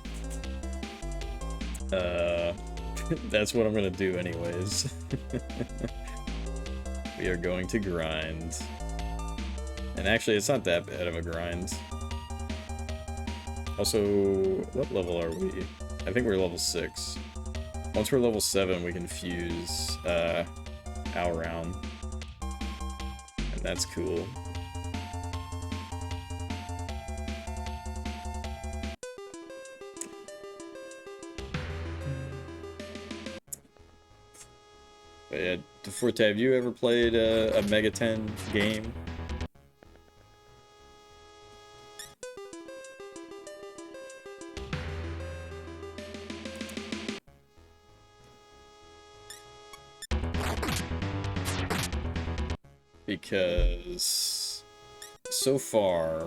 that's what I'm gonna do anyways. We are going to grind. And actually, it's not that bad of a grind. Also, what level are we? I think we're level 6. Once we're level 7, we can fuse Alround. And that's cool. But yeah, Forte, have you ever played a Mega 10 game? Because so far,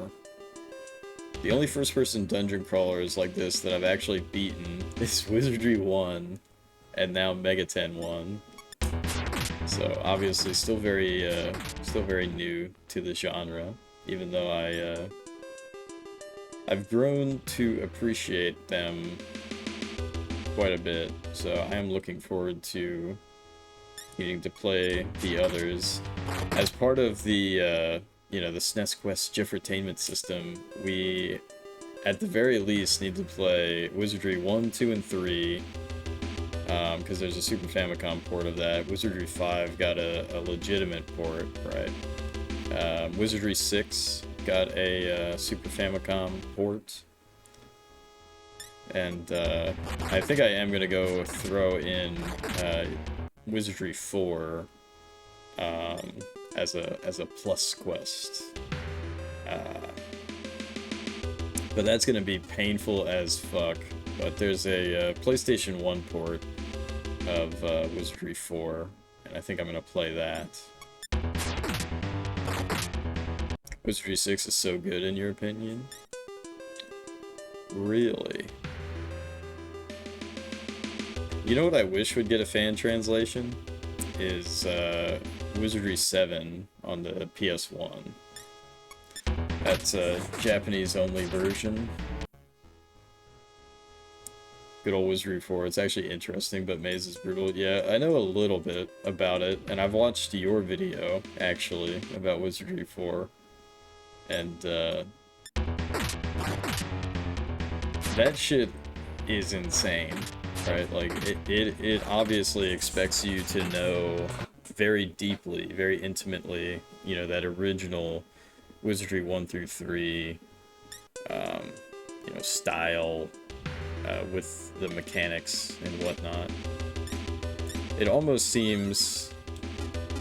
the only first-person dungeon crawlers like this that I've actually beaten is Wizardry 1 and now Mega 10 1. So obviously still very new to the genre, even though I've grown to appreciate them quite a bit. So I am looking forward to needing to play the others. As part of the you know, the SNES Quest Jiffertainment system, we at the very least need to play Wizardry 1, 2, and 3. Because there's a Super Famicom port of that. Wizardry 5 got a legitimate port, right? Wizardry 6 got a Super Famicom port. And I think I am gonna go throw in Wizardry 4 as a plus quest. But that's gonna be painful as fuck. But there's a PlayStation 1 port of Wizardry 4, and I think I'm gonna play that. Wizardry 6 is so good in your opinion? Really? You know what I wish would get a fan translation? Is Wizardry 7 on the PS1. That's a Japanese-only version. Good old Wizardry 4. It's actually interesting, but Maze is brutal. Yeah, I know a little bit about it, and I've watched your video, actually, about Wizardry 4. And, that shit is insane, right? Like, it obviously expects you to know very deeply, very intimately, you know, that original Wizardry 1 through 3, you know, style, with the mechanics and whatnot. It almost seems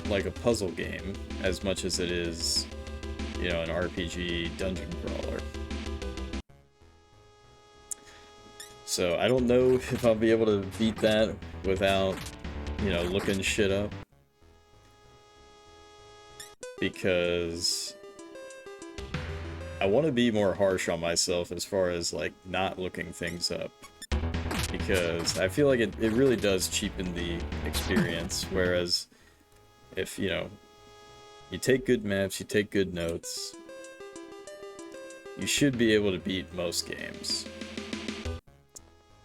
like a puzzle game as much as it is, you know, an RPG dungeon crawler. So I don't know if I'll be able to beat that without, you know, looking shit up. Because I want to be more harsh on myself as far as, like, not looking things up. Because I feel like it really does cheapen the experience, whereas if, you know, you take good maps, you take good notes, you should be able to beat most games.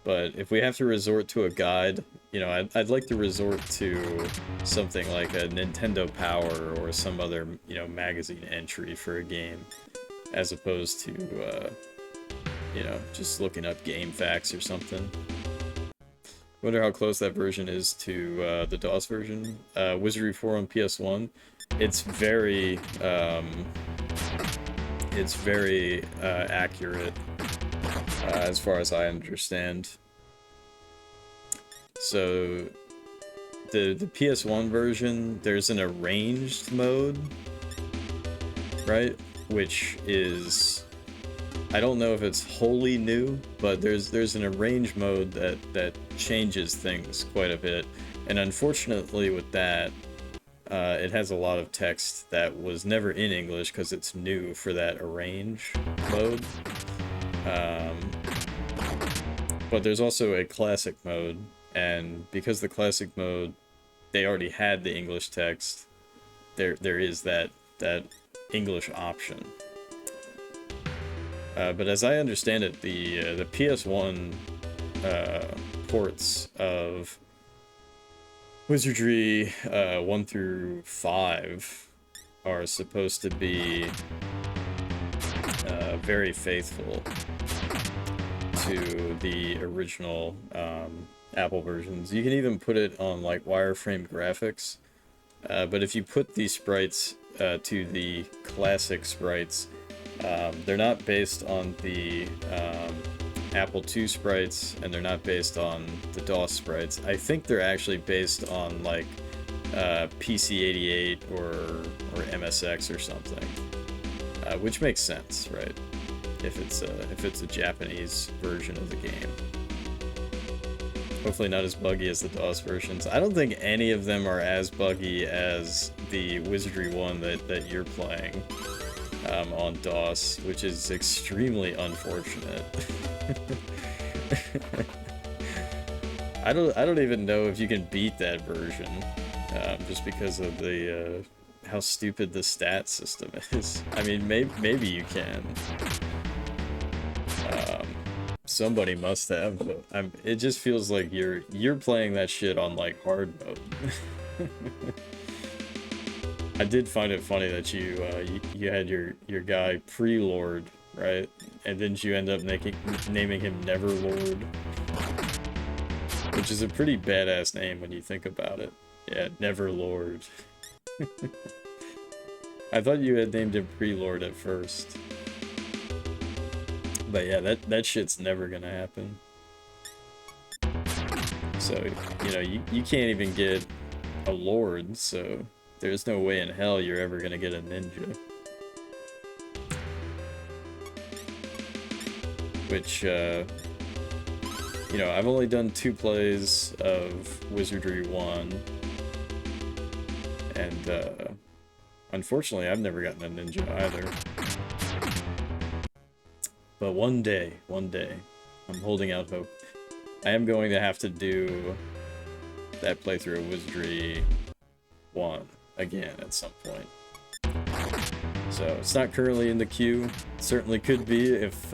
But if we have to resort to a guide, you know, I'd like to resort to something like a Nintendo Power or some other, you know, magazine entry for a game, as opposed to, you know, just looking up game facts or something. Wonder how close that version is to the DOS version. Wizardry 4 on PS1. It's very accurate, as far as I understand. So the PS1 version, there's an arranged mode, right? Which is, I don't know if it's wholly new, but there's an arranged mode that changes things quite a bit. And unfortunately with that, it has a lot of text that was never in English because it's new for that arrange mode. But there's also a classic mode, and because the classic mode, they already had the English text, there is that English option. But as I understand it, the PS1 ports of Wizardry 1 through 5 are supposed to be very faithful to the original Apple versions. You can even put it on, like, wireframe graphics, but if you put these sprites to the classic sprites, they're not based on the Apple II sprites, and they're not based on the DOS sprites. I think they're actually based on, like, PC-88 or MSX or something, which makes sense, right? If it's a Japanese version of the game. Hopefully not as buggy as the DOS versions. I don't think any of them are as buggy as the Wizardry one that you're playing on DOS, which is extremely unfortunate. I don't even know if you can beat that version, just because of the how stupid the stat system is. I mean, maybe you can. Somebody must have, but it just feels like you're playing that shit on, like, hard mode. I did find it funny that you had your guy Pre-Lord, right? And didn't you end up naming him Neverlord? Which is a pretty badass name when you think about it. Yeah, Neverlord. I thought you had named him Pre-Lord at first. But yeah, that shit's never gonna happen. So, you know, you can't even get a lord, so there's no way in hell you're ever gonna get a ninja. Which, you know, I've only done 2 plays of Wizardry 1, and unfortunately I've never gotten a ninja either. But one day, I'm holding out hope. I am going to have to do that playthrough of Wizardry 1 again at some point. So it's not currently in the queue. It certainly could be if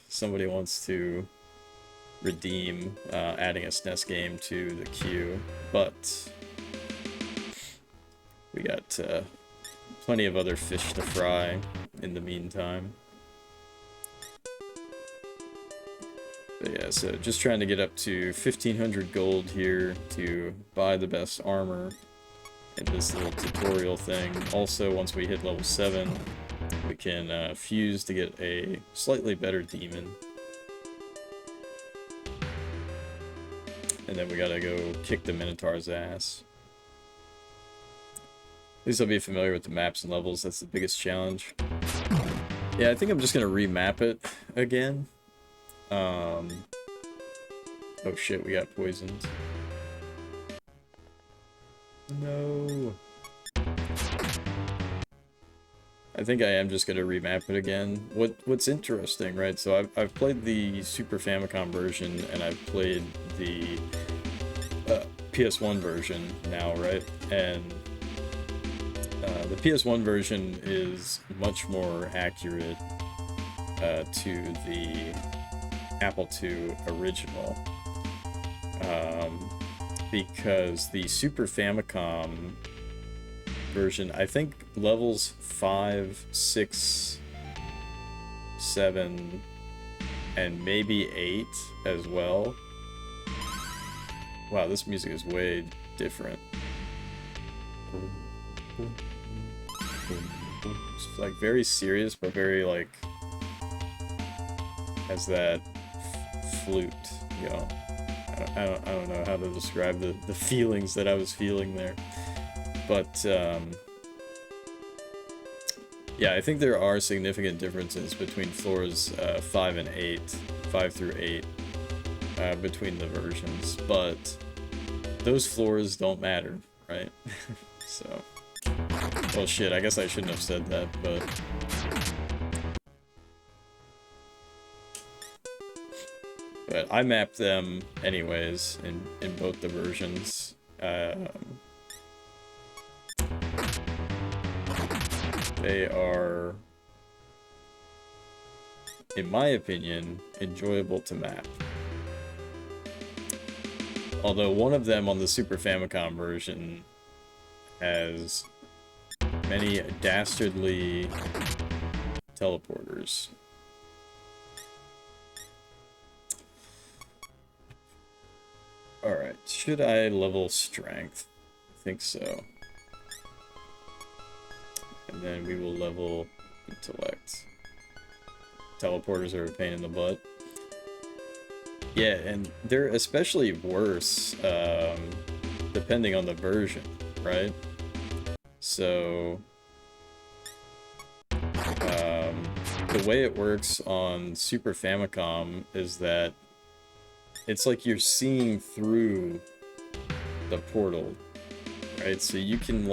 somebody wants to redeem adding a SNES game to the queue, but we got plenty of other fish to fry in the meantime. But yeah, so just trying to get up to 1500 gold here to buy the best armor in this little tutorial thing. Also, once we hit level 7, we can fuse to get a slightly better demon. And then we gotta go kick the Minotaur's ass. At least I'll be familiar with the maps and levels, that's the biggest challenge. Yeah, I think I'm just gonna remap it again. Oh shit, we got poisoned. No. I think I am just gonna remap it again. What's interesting, right? So I've played the Super Famicom version and I've played the PS1 version now, right? And the PS1 version is much more accurate to the Apple II original, because the Super Famicom version, I think levels 5, 6, 7, and maybe 8 as well. Wow, this music is way different. It's like very serious, but very like has that flute, you know. I don't know how to describe the feelings that I was feeling there, but yeah, I think there are significant differences between floors 5 and 8, 5 through 8, between the versions, but those floors don't matter, right? So, well, shit, I guess I shouldn't have said that, but I mapped them anyways in both the versions. They are, in my opinion, enjoyable to map. Although one of them on the Super Famicom version has many dastardly teleporters. Alright, should I level strength? I think so. And then we will level intellect. Teleporters are a pain in the butt. Yeah, and they're especially worse depending on the version, right? So the way it works on Super Famicom is that it's like you're seeing through the portal, right? So you can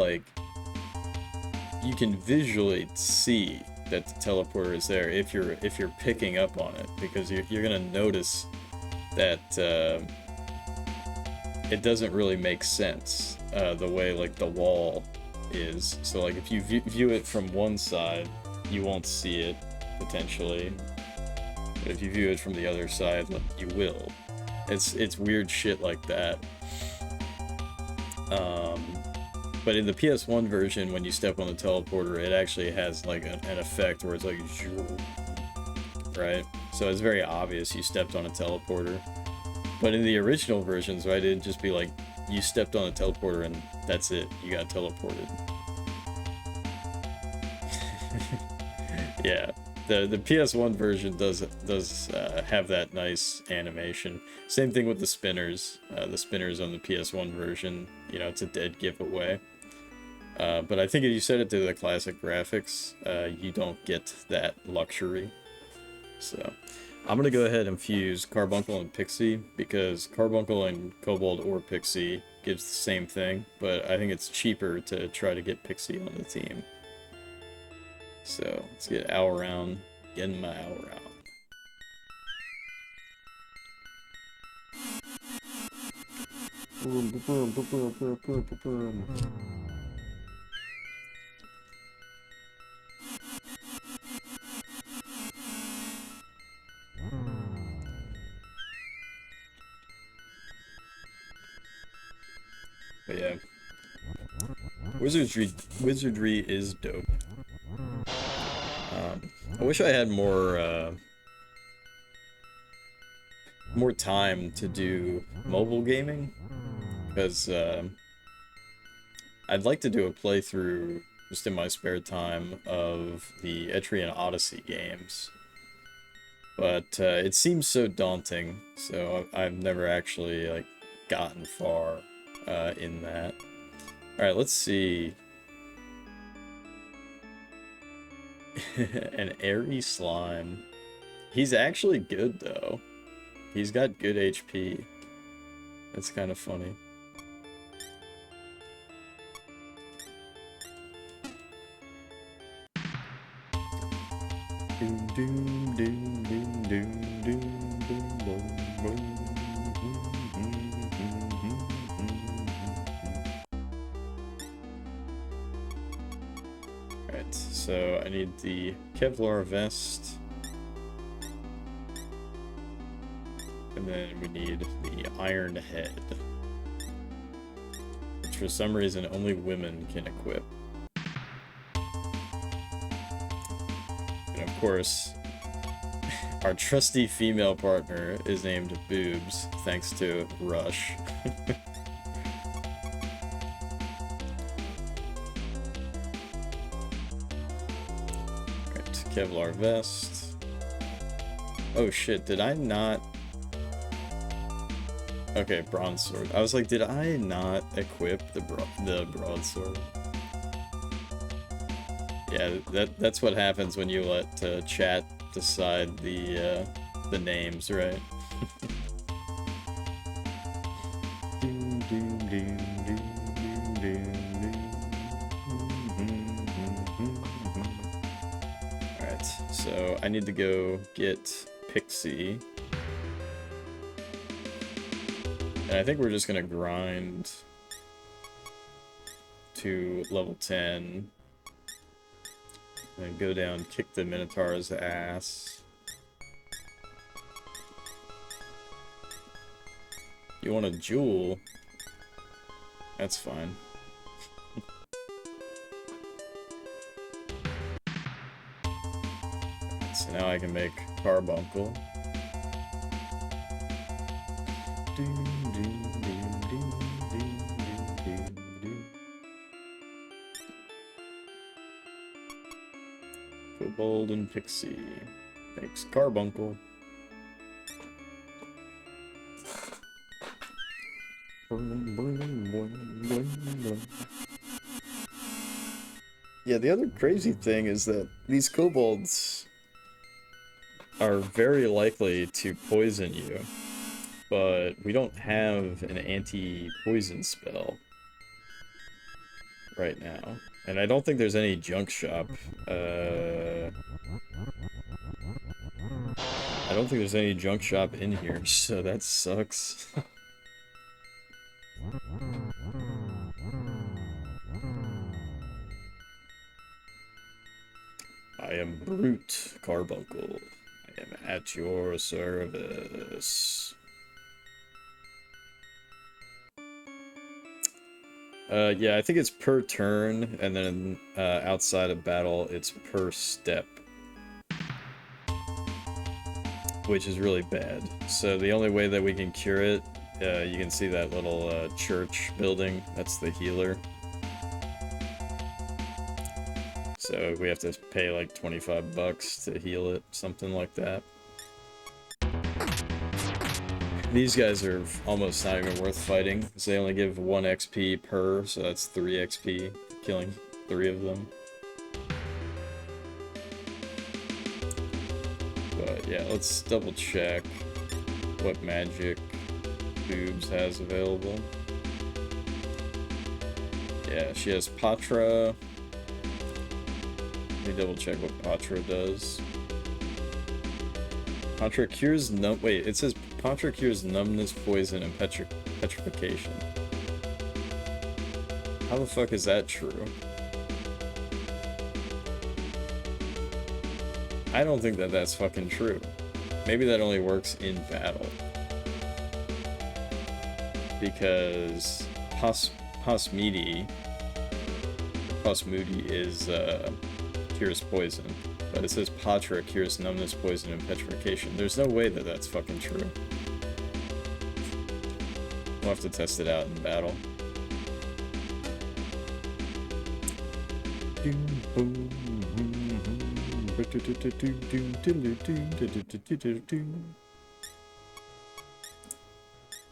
visually see that the teleporter is there if you're picking up on it, because you're gonna notice that it doesn't really make sense the way like the wall is. So like if you view it from one side, you won't see it potentially, but if you view it from the other side, you will. It's weird shit like that. But in the PS1 version, when you step on the teleporter, it actually has like an effect where it's like, right? So it's very obvious you stepped on a teleporter. But in the original versions, right, it'd just be like, you stepped on a teleporter and that's it, you got teleported. Yeah, The PS1 version does have that nice animation. Same thing with the spinners. The spinners on the PS1 version, you know, it's a dead giveaway. But I think if you set it to the classic graphics, you don't get that luxury. So I'm gonna go ahead and fuse Carbuncle and Pixie, because Carbuncle and Kobold or Pixie gives the same thing, but I think it's cheaper to try to get Pixie on the team. So let's get Owlround, getting my Owlround. But yeah, wizardry is dope. I wish I had more time to do mobile gaming, because I'd like to do a playthrough just in my spare time of the Etrian Odyssey games, but it seems so daunting, so I've never actually like gotten far in that. Alright, let's see. An airy slime. He's actually good though. He's got good HP. That's kind of funny. Doom doom doom doom doom doom doom boom boom. Alright, so I need the Kevlar vest. And then we need the Iron Head, which for some reason only women can equip. And of course, our trusty female partner is named Boobs, thanks to Rush. Alright, Kevlar vest. Oh shit, did I not... Okay, broadsword. I was like, did I not equip the broadsword? Yeah, that's what happens when you let chat decide the names, right? Alright, so I need to go get Pixie. And I think we're just gonna grind to level 10 and go down, kick the Minotaur's ass. You want a jewel? That's fine. So now I can make Carbuncle. Kobold and Pixie makes Carbuncle. Yeah, the other crazy thing is that these kobolds are very likely to poison you, but we don't have an anti-poison spell right now. And I don't think there's any junk shop. I don't think there's any junk shop in here, so that sucks. I am Brute Carbuncle. I am at your service. Yeah, I think it's per turn, and then outside of battle, it's per step. Which is really bad. So the only way that we can cure it, you can see that little church building, that's the healer. So So we have to pay like 25 bucks to heal it, something like that. These guys are almost not even worth fighting, because they only give 1 XP per, so that's 3 XP, killing 3 of them. But yeah, let's double check what magic Boobs has available. Yeah, she has Patra. Let me double check what Patra does. Patra cures wait, it says Patra cures numbness, poison, and petrification. How the fuck is that true? I don't think that that's fucking true. Maybe that only works in battle. Because Pasmudi is cures poison, but it says Patra cures numbness, poison, and petrification. There's no way that that's fucking true. We'll have to test it out in battle.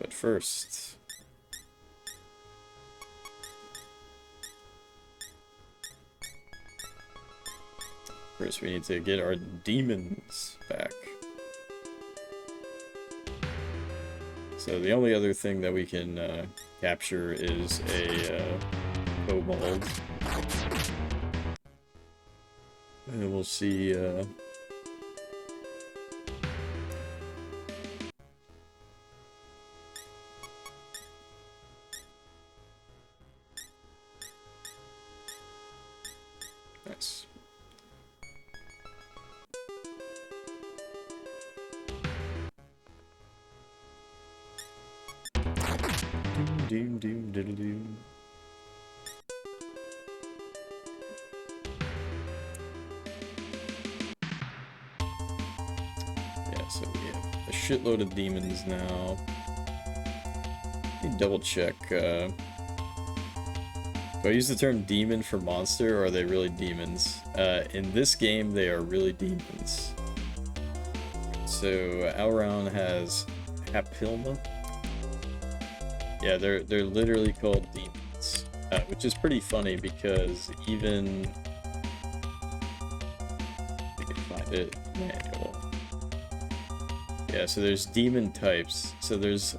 But first, we need to get our demons back. So the only other thing that we can capture is a kobold. And we'll see nice. Doom doom diddle doom. Yeah, so we have a shitload of demons now. Let me double check. Do I use the term demon for monster, or are they really demons? In this game, they are really demons. So Elrond has Hapilma. Yeah, they're literally called demons, which is pretty funny because even I can find it manual. Yeah, so there's demon types. So there's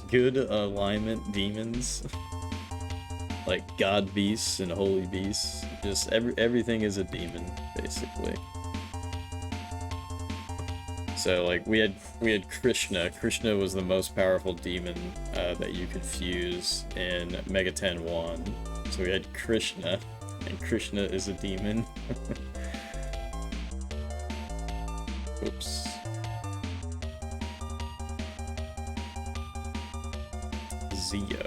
good alignment demons, like god beasts and holy beasts. Just everything is a demon basically. So like we had Krishna. Krishna was the most powerful demon that you could fuse in Megaten 1. So we had Krishna, and Krishna is a demon. Oops. Zio.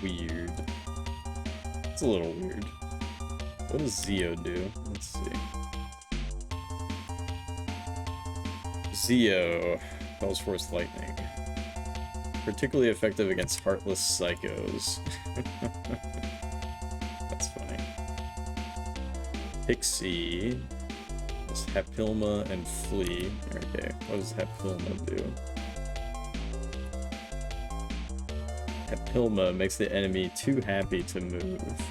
Weird. It's a little weird. What does Zio do? Let's see. Zio calls forth lightning. Particularly effective against heartless psychos. That's funny. Pixie is Hapilma and Flee. Okay, what does Hapilma do? Hapilma makes the enemy too happy to move.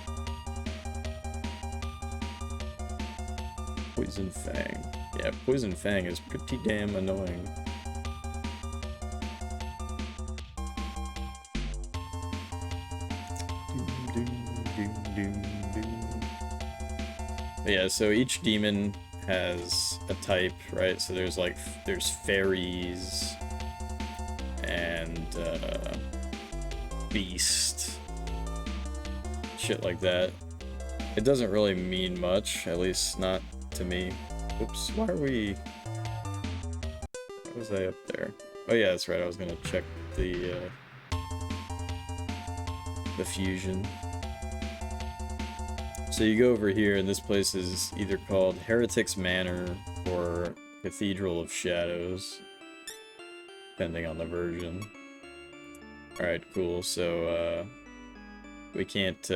Poison Fang. Yeah, Poison Fang is pretty damn annoying. But yeah, so each demon has a type, right? So there's fairies and beast, shit like that. It doesn't really mean much, at least not to me. Oops, why was I up there? Oh yeah, that's right, I was gonna check the fusion. So you go over here, and this place is either called Heretic's Manor or Cathedral of Shadows, depending on the version. Alright, cool, so we can't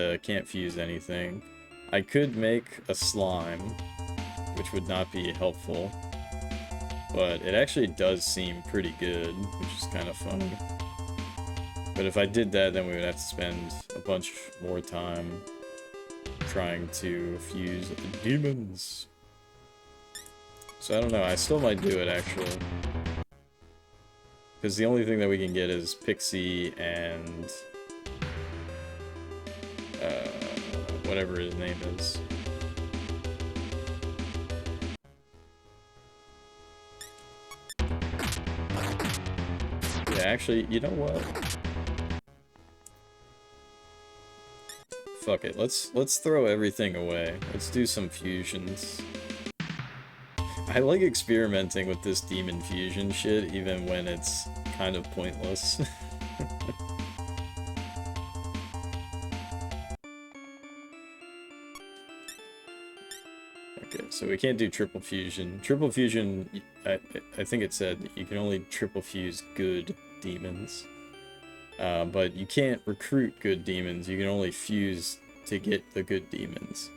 fuse anything. I could make a slime, which would not be helpful, but it actually does seem pretty good, which is kind of funny. But if I did that, then we would have to spend a bunch more time trying to fuse the demons. So I don't know, I still might do it actually. Because the only thing that we can get is Pixie and whatever his name is. Yeah, actually, you know what? Fuck it, let's throw everything away. Let's do some fusions. I like experimenting with this demon fusion shit, even when it's kind of pointless. Okay, so we can't do triple fusion. Triple fusion, I think it said you can only triple fuse good demons. But you can't recruit good demons, you can only fuse to get the good demons.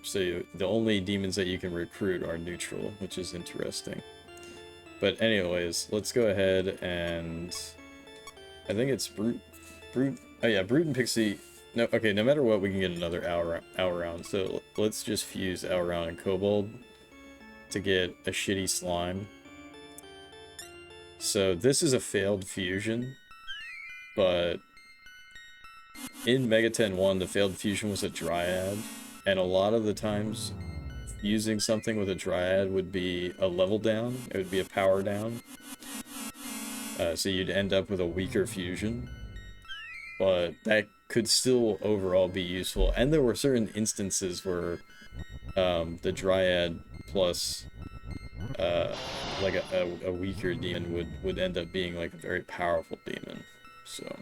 So the only demons that you can recruit are neutral, which is interesting. But anyways, let's go ahead and... I think it's Brute... Oh yeah, Brute and Pixie... No, okay, no matter what, we can get another Round. So let's just fuse Round and Kobold to get a shitty slime. So this is a failed fusion, but in Megaten 1, the failed fusion was a Dryad, and a lot of the times, using something with a Dryad would be a level down, it would be a power down. So you'd end up with a weaker fusion, but that could still overall be useful. And there were certain instances where the Dryad plus like a weaker demon would end up being like a very powerful demon. So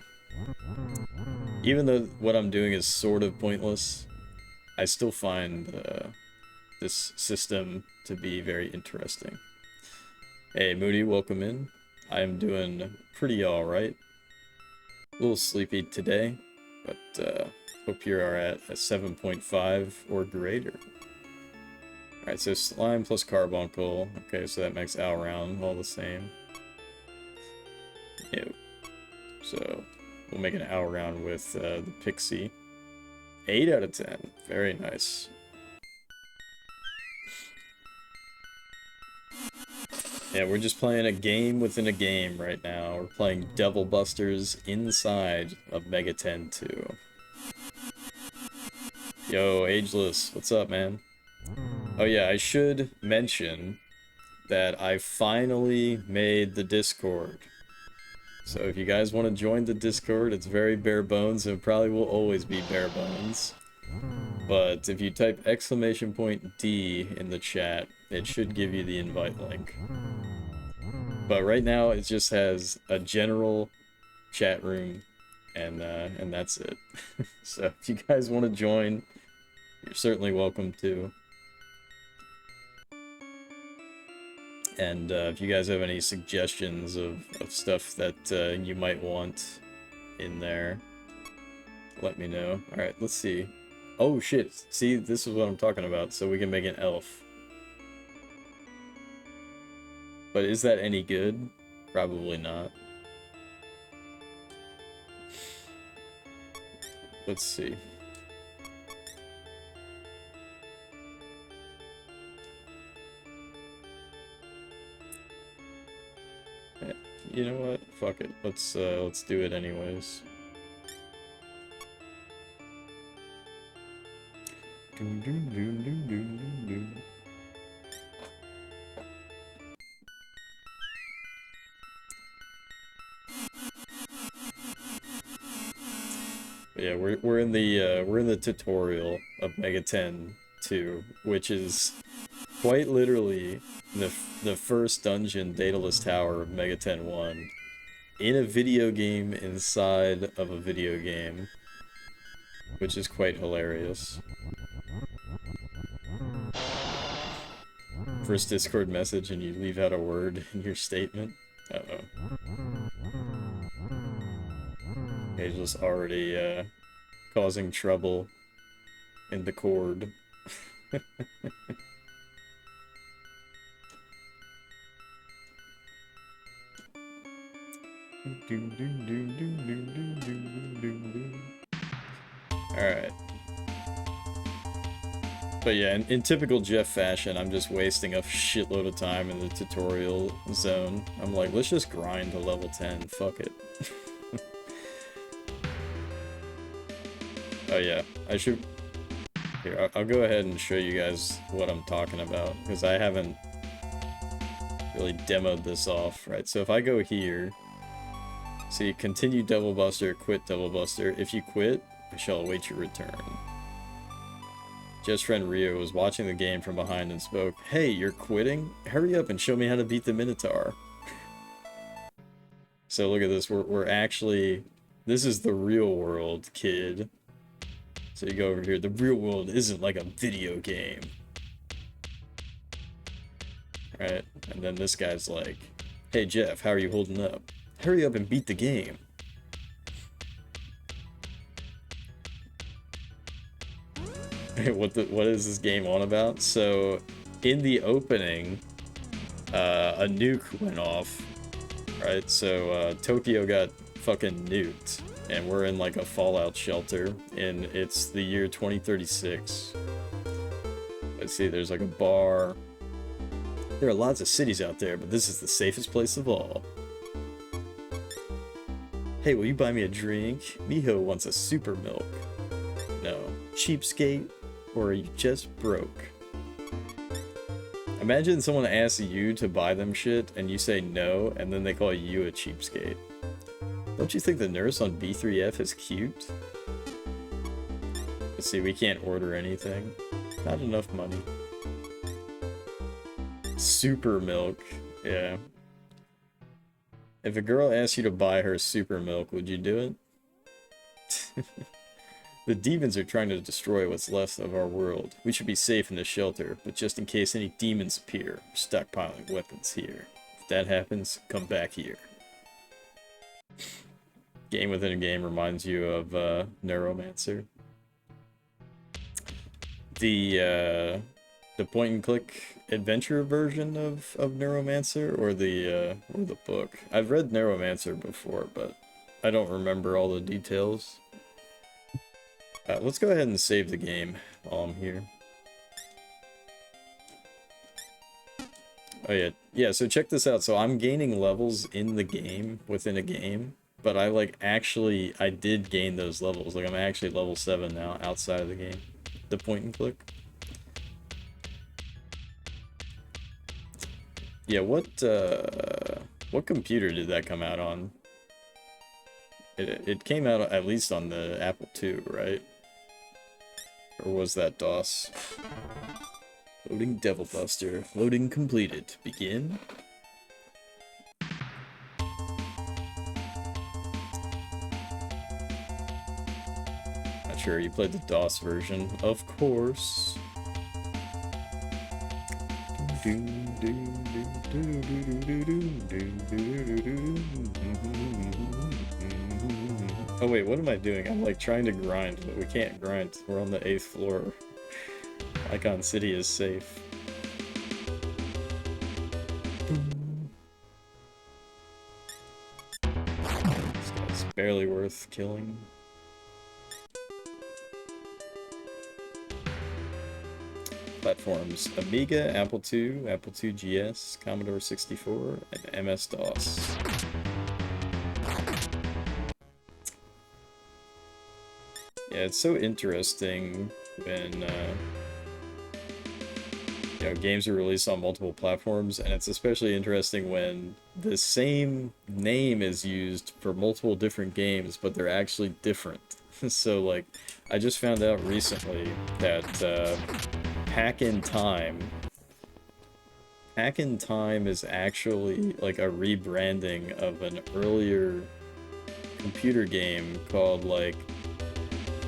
even though what I'm doing is sort of pointless, I still find this system to be very interesting. Hey Moody, welcome in. I'm doing pretty alright. A little sleepy today, but hope you are at a 7.5 or greater. Alright, so slime plus carbuncle. Okay, so that makes Round all the same. Ew. So we'll make an Round with the Pixie. 8 out of 10. Very nice. Yeah, we're just playing a game within a game right now. We're playing Devil Busters inside of Megaten 2. Yo, Ageless, what's up, man? Oh yeah, I should mention that I finally made the Discord. So if you guys want to join the Discord, it's very bare bones, and it probably will always be bare bones. But if you type !D in the chat, it should give you the invite link. But right now, it just has a general chat room, and that's it. So if you guys want to join, you're certainly welcome to. And if you guys have any suggestions of stuff that you might want in there, let me know. Alright, let's see. Oh shit, see, this is what I'm talking about, so we can make an elf. But is that any good? Probably not. Let's see. You know what? Fuck it. Let's do it anyways. Yeah, we're in the tutorial of Megaten 2, which is quite literally the first dungeon Daedalus Tower of Megaten 1 in a video game inside of a video game, which is quite hilarious. First Discord message and you leave out a word in your statement. Uh-oh. Angel's already causing trouble in the cord. Alright. But yeah, in typical Jeff fashion, I'm just wasting a shitload of time in the tutorial zone. I'm like, let's just grind to level 10. Fuck it. Oh yeah, I should... Here, I'll go ahead and show you guys what I'm talking about, because I haven't really demoed this off, right? So if I go here, see, continue Double Buster, quit Double Buster. If you quit, I shall await your return. Just friend Rio was watching the game from behind and spoke, "Hey, you're quitting? Hurry up and show me how to beat the Minotaur." So look at this, we're actually... This is the real world, kid. So you go over here, the real world isn't like a video game. Right? And then this guy's like, "Hey Jeff, how are you holding up? Hurry up and beat the game." What is this game on about? So, in the opening, a nuke went off, right? So, Tokyo got fucking nuked, and we're in like a fallout shelter, and it's the year 2036. Let's see, there's like a bar. There are lots of cities out there, but this is the safest place of all. "Hey, will you buy me a drink? Miho wants a super milk." No. "Cheapskate? Or are you just broke?" Imagine someone asks you to buy them shit, and you say no, and then they call you a cheapskate. Don't you think the nurse on B3F is cute? Let's see, we can't order anything. Not enough money. Super milk. Yeah. If a girl asked you to buy her super milk, would you do it? "The demons are trying to destroy what's left of our world. We should be safe in the shelter, but just in case any demons appear, we're stockpiling weapons here. If that happens, come back here." Game within a game reminds you of Neuromancer. The point and click adventure version of Neuromancer, or the book. I've read Neuromancer before, but I don't remember all the details. Let's go ahead and save the game while I'm here. Oh yeah, yeah, so check this out. So I'm gaining levels in the game, within a game, but I did gain those levels. Like I'm actually level 7 now outside of the game. The point and click. Yeah, what computer did that come out on? It came out at least on the Apple II, right? Or was that DOS? Loading Devil Buster. Loading completed. Begin. Not sure you played the DOS version. Of course. Oh wait, what am I doing? I'm like trying to grind, but we can't grind. We're on the 8th floor. Icon City is safe. This guy's barely worth killing. Platforms: Amiga, Apple II, Apple II GS, Commodore 64, and MS-DOS. Yeah, it's so interesting when you know, games are released on multiple platforms, and it's especially interesting when the same name is used for multiple different games, but they're actually different. So, like, I just found out recently that Hack in Time is actually like a rebranding of an earlier computer game called like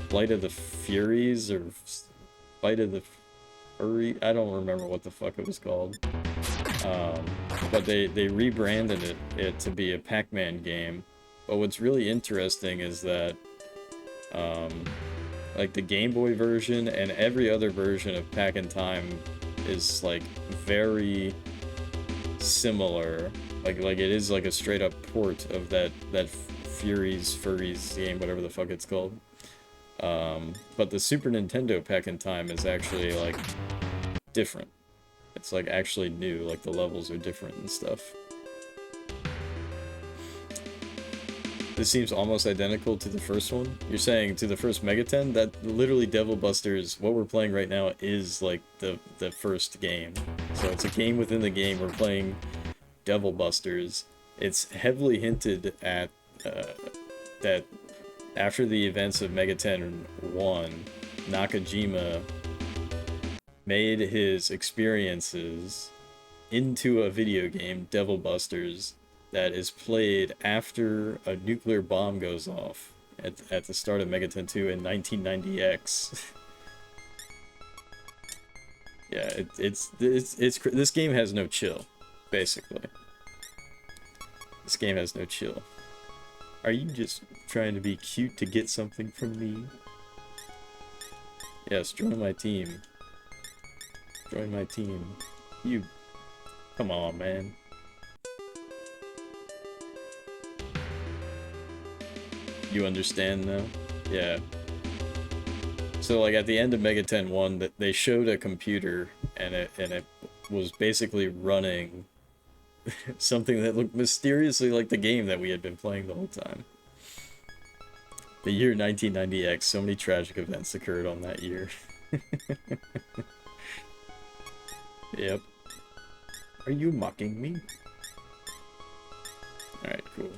Flight of the Furies or Fight of the Fury. I don't remember what the fuck it was called. But they rebranded it to be a Pac-Man game. But what's really interesting is that Like the Game Boy version and every other version of Pack in Time is like very similar. Like it is like a straight up port of that Furries game, whatever the fuck it's called. But the Super Nintendo Pack in Time is actually like different. It's like actually new, like the levels are different and stuff. This seems almost identical to the first one. You're saying to the first Megaten? That literally Devil Busters, what we're playing right now, is like the first game. So it's a game within the game. We're playing Devil Busters. It's heavily hinted at that after the events of Megaten 1, Nakajima made his experiences into a video game, Devil Busters, that is played after a nuclear bomb goes off at the start of Megaten 2 in 1990X. Yeah, it's this game has no chill, basically. This game has no chill. Are you just trying to be cute to get something from me? Yes, join my team. Join my team. You... Come on, man. You understand now? Yeah. So like at the end of Megaten 1, that they showed a computer and it was basically running something that looked mysteriously like the game that we had been playing the whole time. The year 1990X, so many tragic events occurred on that year. Yep. Are you mocking me? Alright, cool.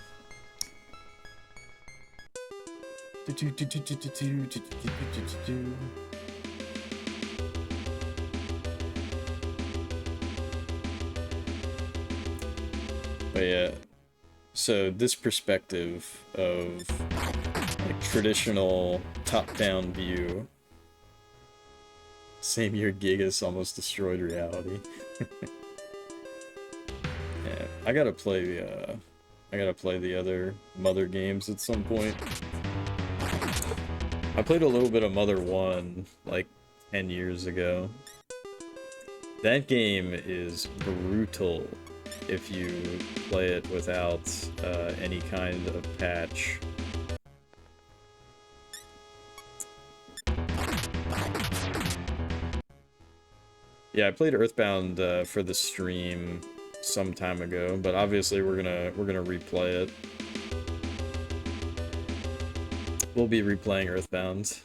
But yeah, so this perspective of like traditional top-down view, same year Gigas almost destroyed reality. Yeah, I gotta play the other Mother games at some point. I played a little bit of Mother 1 like 10 years ago. That game is brutal if you play it without any kind of patch. Yeah, I played Earthbound for the stream some time ago, but obviously we're gonna replay it. We'll be replaying Earthbound.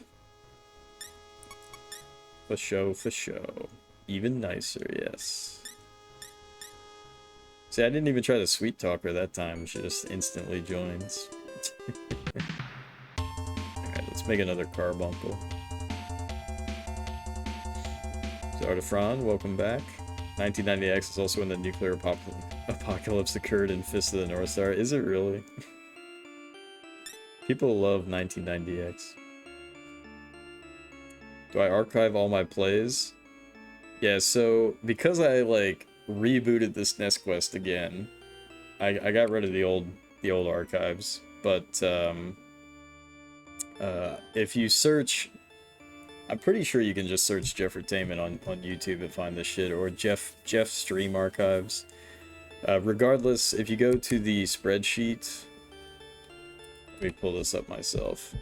For show, for show. Even nicer, yes. See, I didn't even try to sweet talk her that time. She just instantly joins. Alright, let's make another carbuncle. Zardafron, welcome back. 1990X is also when the nuclear apocalypse occurred in Fist of the North Star. Is it really? People love 1990X. Do I archive all my plays? Yeah, so because I like rebooted this NES Quest again, I got rid of the old archives. But if you search, I'm pretty sure you can just search Jeff Entertainment on YouTube and find this shit, or Jeff Stream Archives. Regardless, if you go to the spreadsheet, let me pull this up myself.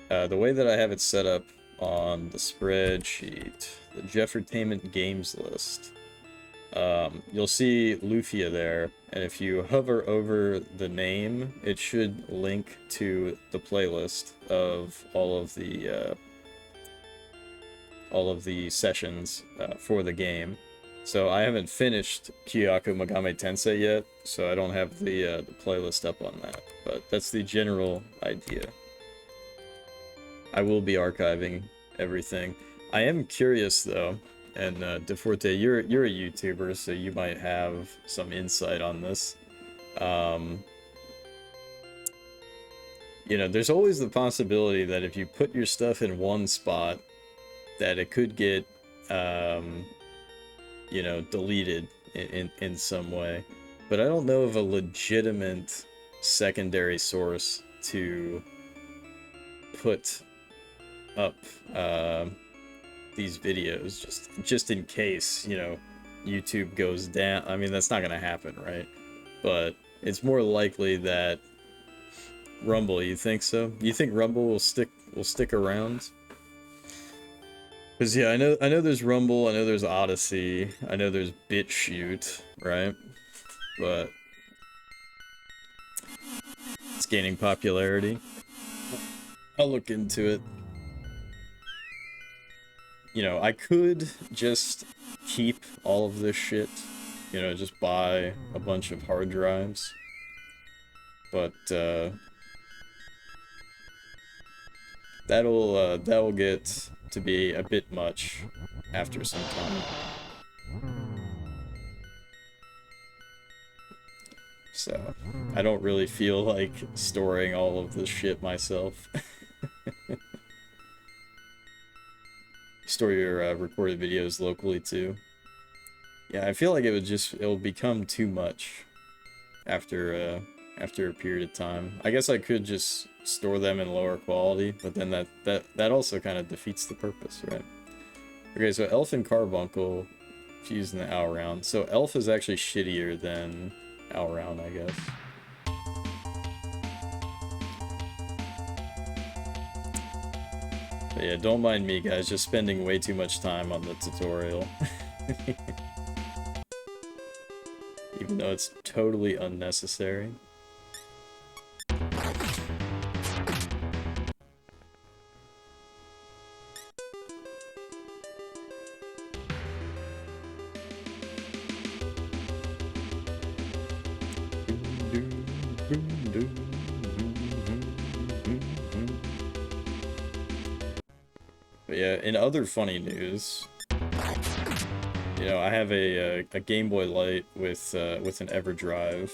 The way that I have it set up on the spreadsheet, the Jeff Entertainment games list, you'll see Lufia there, and if you hover over the name, it should link to the playlist of all of the sessions for the game. So I haven't finished Kyuuyaku Megami Tensei yet, so I don't have the playlist up on that, but that's the general idea. I will be archiving everything. I am curious though, and DeForte, you're a YouTuber, so you might have some insight on this. You know, there's always the possibility that if you put your stuff in one spot, that it could get, you know, deleted in some way. But I don't know of a legitimate secondary source to put up these videos just in case, you know, YouTube goes down. I mean, that's not gonna happen, right? But it's more likely that Rumble. You think so? You think Rumble will stick around? Because yeah, I know there's Rumble, I know there's Odyssey, I know there's BitChute, right? But it's gaining popularity. I'll look into it. You know, I could just keep all of this shit. You know, just buy a bunch of hard drives. But that'll get to be a bit much after some time. So, I don't really feel like storing all of this shit myself. Store your recorded videos locally too. Yeah, I feel like it'll become too much after after a period of time. I guess I could just store them in lower quality, but then that also kind of defeats the purpose, right? Okay, so Elf and Carbuncle fused in the Owl-Round. So Elf is actually shittier than Owl-Round, I guess. But yeah, don't mind me, guys, just spending way too much time on the tutorial. Even though it's totally unnecessary. But yeah, in other funny news, you know, I have a Game Boy Light with an EverDrive,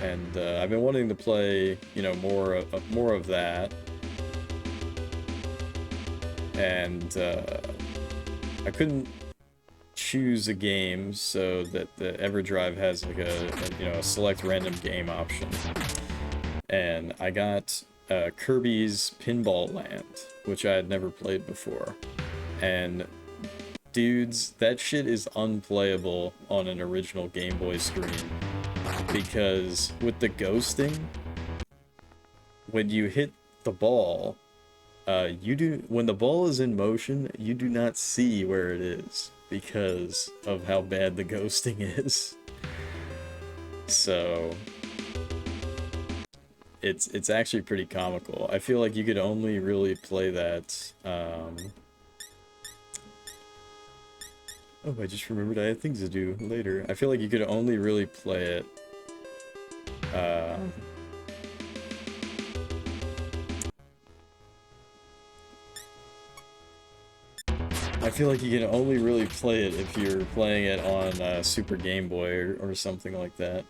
and I've been wanting to play, you know, more of that, and I couldn't choose a game so that the EverDrive has like a select random game option, and I got Kirby's Pinball Land, which I had never played before, and dudes, that shit is unplayable on an original Game Boy screen, because with the ghosting, when you hit the ball, when the ball is in motion, you do not see where it is because of how bad the ghosting is. So it's actually pretty comical. I feel like you could only really play that. Oh, I just remembered I had things to do later. I feel like you could only really play it. I feel like you can only really play it if you're playing it on Super Game Boy or something like that.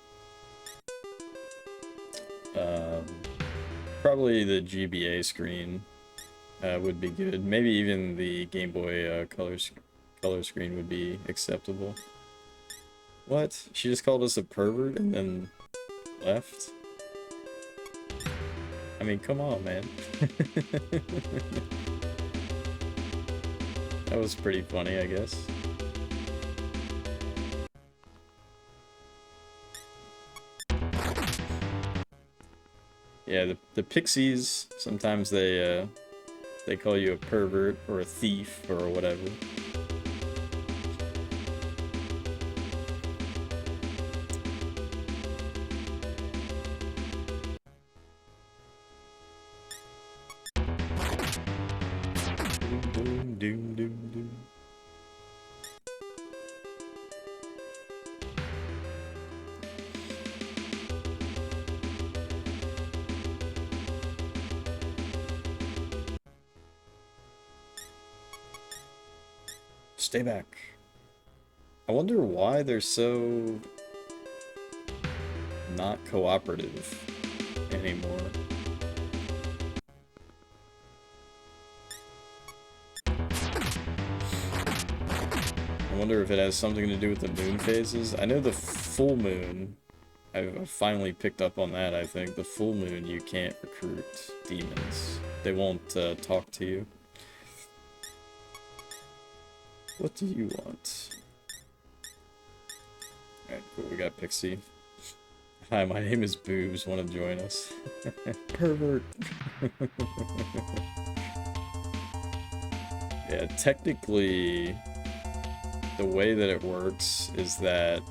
Probably the GBA screen would be good. Maybe even the Game Boy color screen would be acceptable. What? She just called us a pervert and then left? I mean, come on, man. That was pretty funny, I guess. Yeah, the Pixies, sometimes they call you a pervert or a thief or whatever. Doom, doom, doom, doom. Stay back. I wonder why they're so not cooperative anymore. I wonder if it has something to do with the moon phases. I know the full moon, I've finally picked up on that, I think. The full moon, you can't recruit demons. they won't talk to you. What do you want? Alright, cool, we got Pixie. Hi, my name is Boobs, wanna join us? Pervert! Yeah, technically, the way that it works is that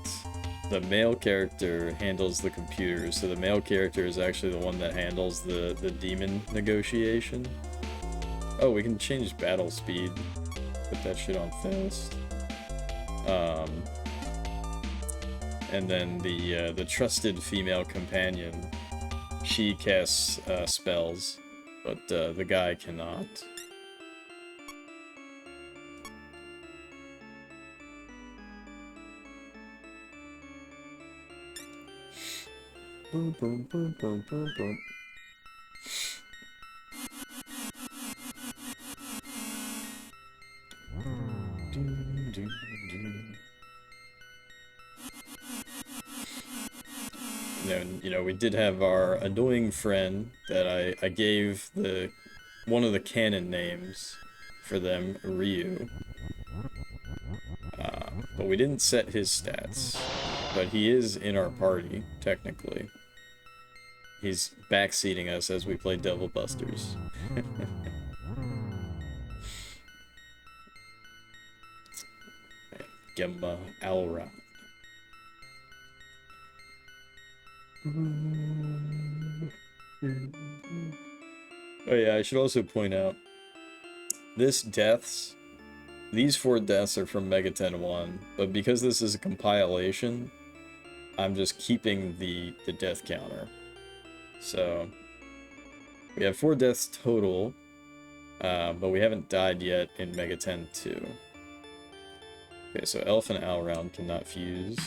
the male character handles the computer, so the male character is actually the one that handles the demon negotiation. Oh, we can change battle speed. Put that shit on fast. And then the trusted female companion, she casts spells, but the guy cannot. Boom, boom, boom, boom, boom, boom. And then, you know, we did have our annoying friend that I gave one of the canon names for them, Ryu. But we didn't set his stats. But he is in our party, technically. He's backseating us as we play Devil Busters. Gemma Alra. Oh yeah, I should also point out, these 4 deaths are from Megaten 1, but because this is a compilation, I'm just keeping the death counter. So, we have 4 deaths total, but we haven't died yet in Megaten 2. Okay, so Elf and Alround cannot fuse.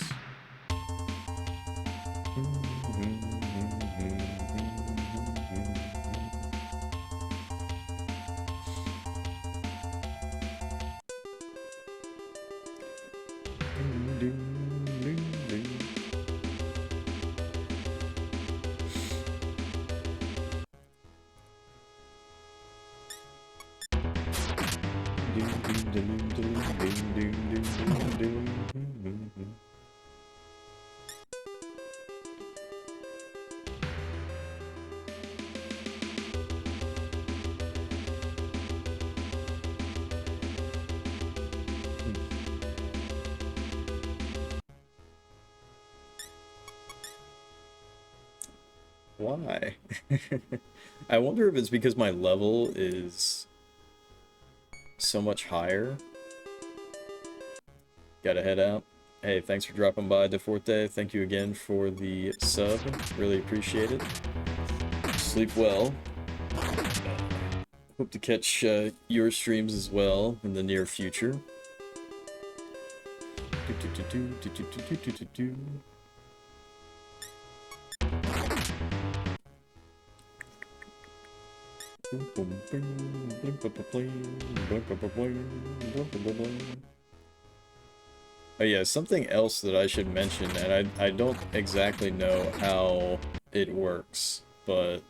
Why? I wonder if it's because my level is so much higher. Gotta head out. Hey, thanks for dropping by, DeForte. Thank you again for the sub. Really appreciate it. Sleep well. Hope to catch your streams as well in the near future. Oh yeah, something else that I should mention, and I don't exactly know how it works, but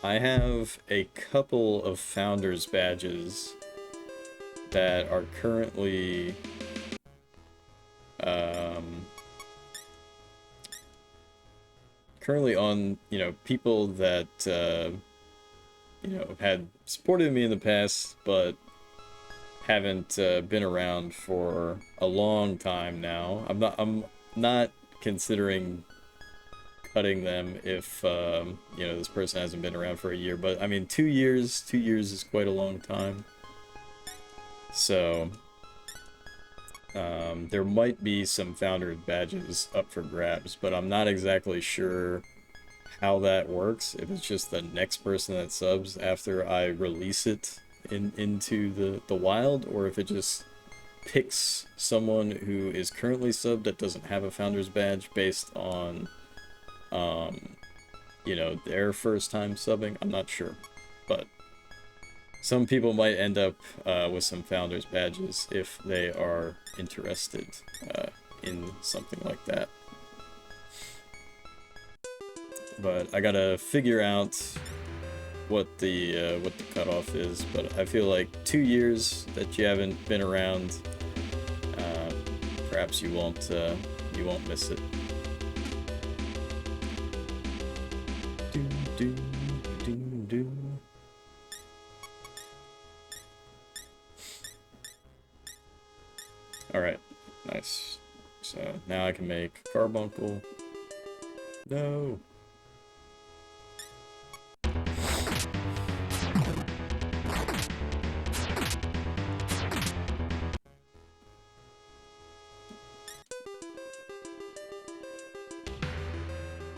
I have a couple of Founders badges that are currently on, you know, people that you know, had supported me in the past, but haven't been around for a long time now. I'm not considering cutting them if you know, this person hasn't been around for a year, but I mean 2 years is quite a long time. So there might be some founder badges up for grabs, but I'm not exactly sure how that works, if it's just the next person that subs after I release it into the wild, or if it just picks someone who is currently subbed that doesn't have a founder's badge based on you know, their first time subbing. I'm not sure, but some people might end up with some founders badges if they are interested in something like that. But I gotta figure out what the cutoff is, but I feel like 2 years that you haven't been around, perhaps you won't miss it. Alright, nice. So now I can make carbuncle. No.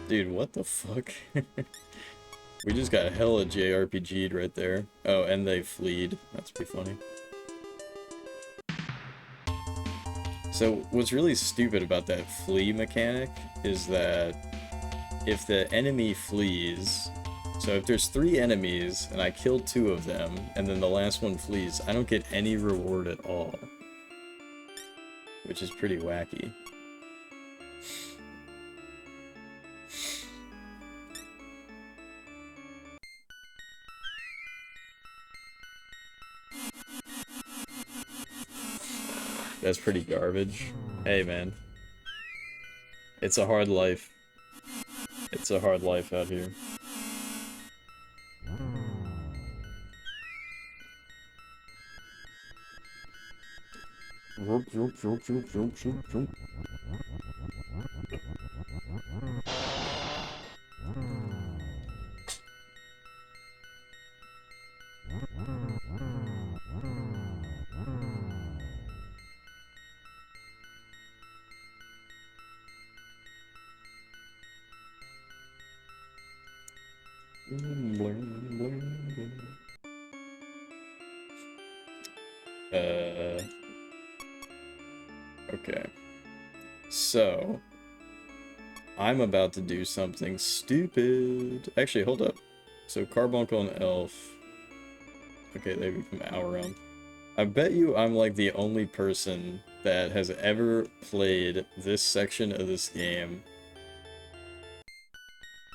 Dude, what the fuck? We just got hella JRPG'd right there. Oh, and they fleed. That's pretty funny. So, what's really stupid about that flee mechanic is that if the enemy flees, so if there's 3 enemies and I kill 2 of them and then the last one flees, I don't get any reward at all. Which is pretty wacky. That's pretty garbage. Hey, man. It's a hard life. It's a hard life out here. Okay. So, I'm about to do something stupid. Actually, hold up. So, Carbuncle and Elf. Okay, they become Auron. I bet you I'm like the only person that has ever played this section of this game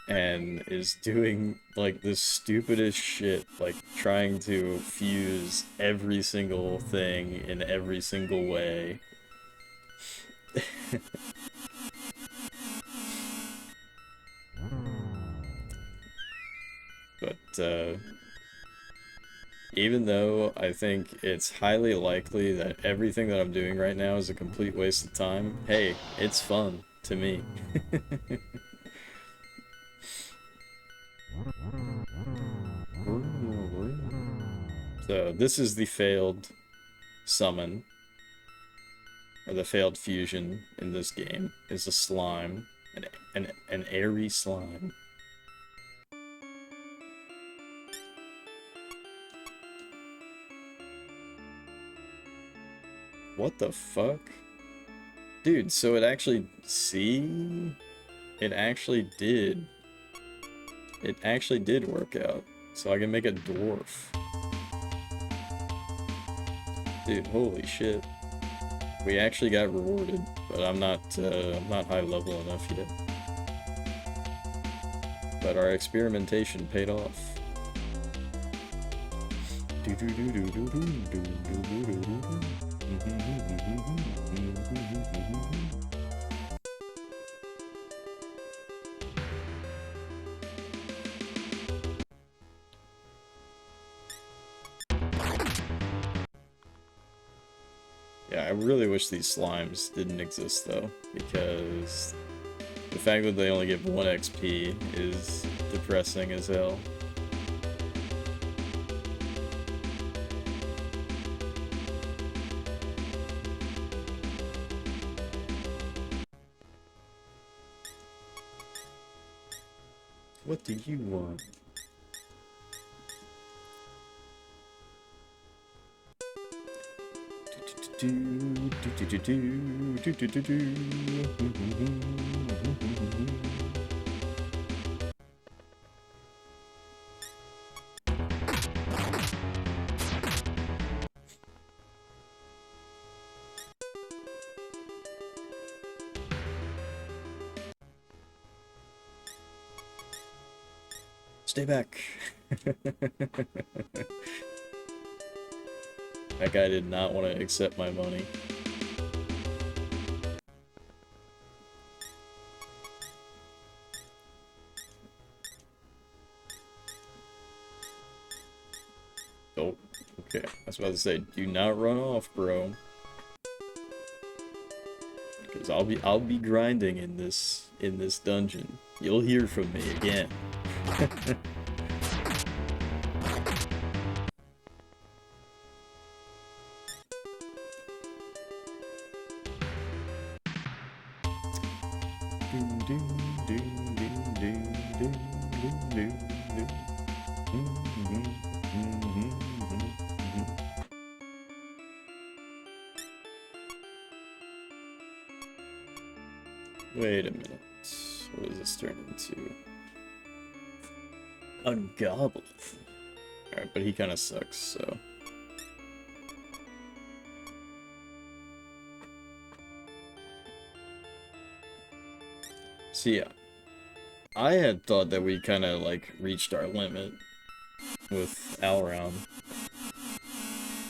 and is doing like the stupidest shit, like trying to fuse every single thing in every single way. But even though I think it's highly likely that everything that I'm doing right now is a complete waste of time, hey, it's fun to me. So this is the failed summon, or the failed fusion in this game, is a slime, an airy slime. What the fuck? Dude, so it actually, see? It actually did. It actually did work out. So I can make a dwarf. Dude, holy shit. We actually got rewarded, but I'm not high level enough yet. But our experimentation paid off. Yeah, I really wish these slimes didn't exist though, because the fact that they only give 1 XP is depressing as hell. What do you want? Stay back. That guy did not want to accept my money. Oh, okay. I was about to say, do not run off, bro. Because I'll be grinding in this dungeon. You'll hear from me again. Wait a minute. What does this turn into? A goblin. Alright, but he kind of sucks, so. See, I had thought that we kind of, like, reached our limit with Alround.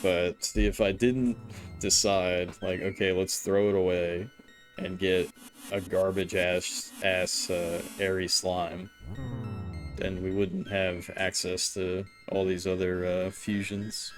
But, see, if I didn't decide, like, okay, let's throw it away and get a garbage-ass airy slime, then we wouldn't have access to all these other fusions.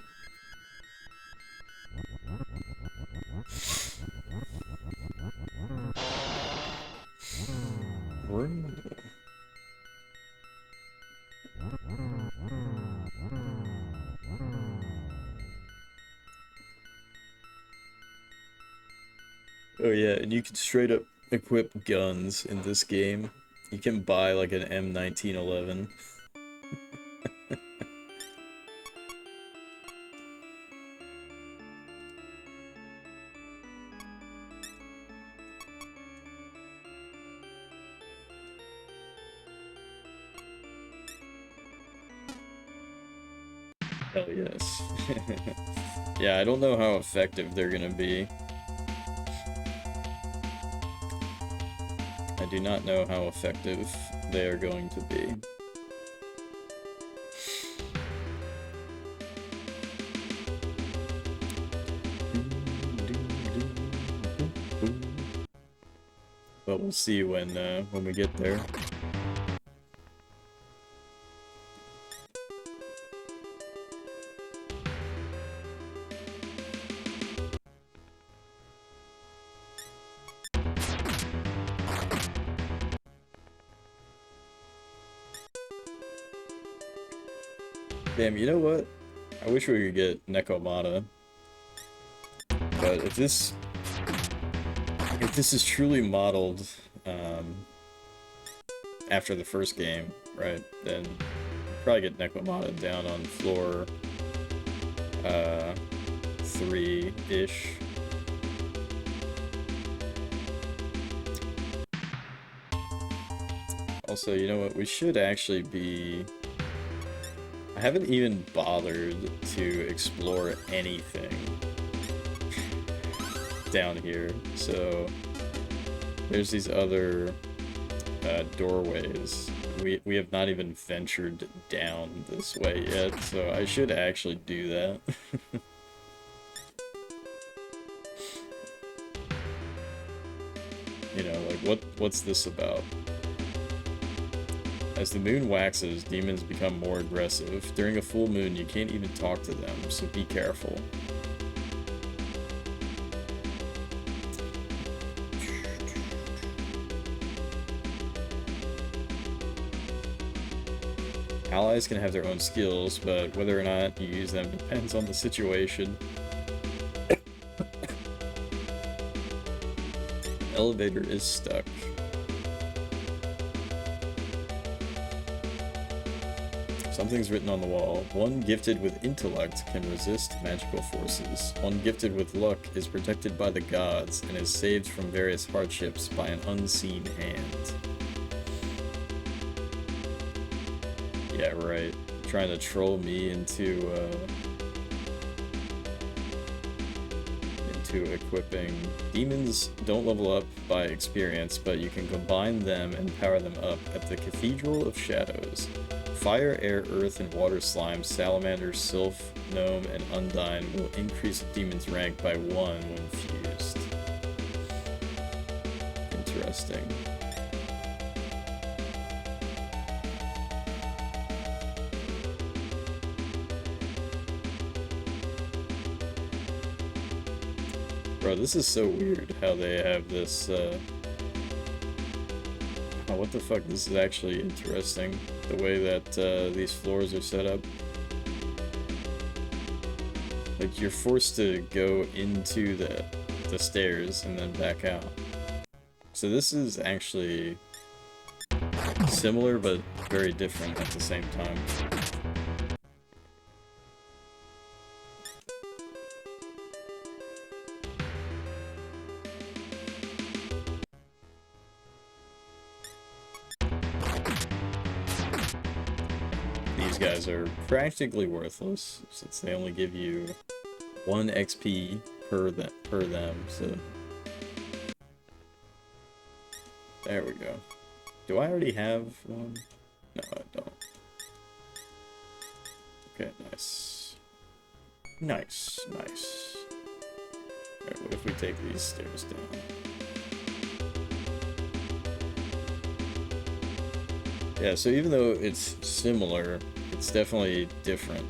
Oh yeah, and you can straight up equip guns in this game. You can buy like an M1911. Hell yes. Yeah, I don't know how effective they're gonna be. I do not know how effective they are going to be. But we'll see when we get there. Damn, you know what? I wish we could get Nekomata. But if this is truly modeled after the first game, right, then probably get Nekomata down on floor 3-ish. Also, you know what? We should actually be... I haven't even bothered to explore anything down here, so there's these other doorways. We have not even ventured down this way yet, so I should actually do that. You know, like, what's this about? As the moon waxes, demons become more aggressive. During a full moon, you can't even talk to them, so be careful. Allies can have their own skills, but whether or not you use them depends on the situation. The elevator is stuck. Something's written on the wall. One gifted with intellect can resist magical forces. One gifted with luck is protected by the gods and is saved from various hardships by an unseen hand. Yeah, right. Trying to troll me into equipping. Demons don't level up by experience, but you can combine them and power them up at the Cathedral of Shadows. fire, air, earth, and water slime, salamander, sylph, gnome, and undine will increase a demon's rank by 1 when fused. Interesting. Bro, this is so weird how they have this, oh, what the fuck, this is actually interesting, the way that these floors are set up. Like, you're forced to go into the stairs and then back out. So this is actually similar, but very different at the same time. These guys are practically worthless, since they only give you 1 XP per them, so... There we go. Do I already have one? No, I don't. Okay, nice. Nice, nice. Alright, what if we take these stairs down? Yeah, so even though it's similar, it's definitely different.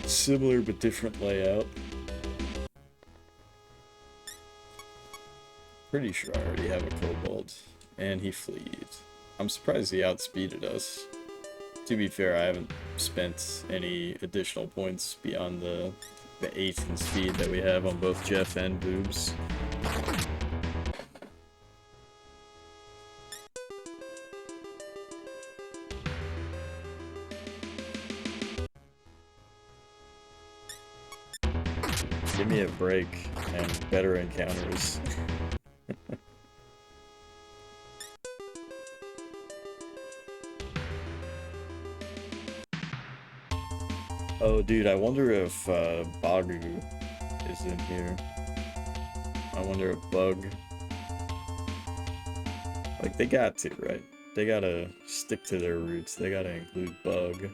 Similar but different layout. Pretty sure I already have a kobold, and he fleed. I'm surprised he outspeeded us. To be fair, I haven't spent any additional points beyond the 8 in speed that we have on both Jeff and Boobs. Give me a break and better encounters. Oh, dude, I wonder if Bagu is in here. I wonder if Bug... Like, they got to, right? They gotta stick to their roots. They gotta include Bug.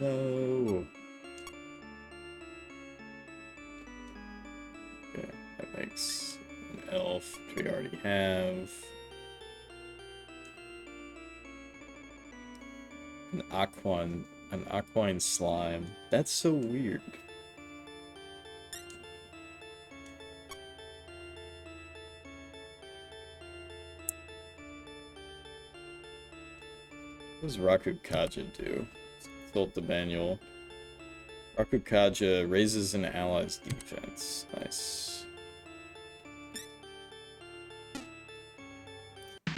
No. Okay, that makes an elf, which we already have. An aquine slime. That's so weird. What does Rakukaja do? Consult the manual. Rakukaja raises an ally's defense. Nice.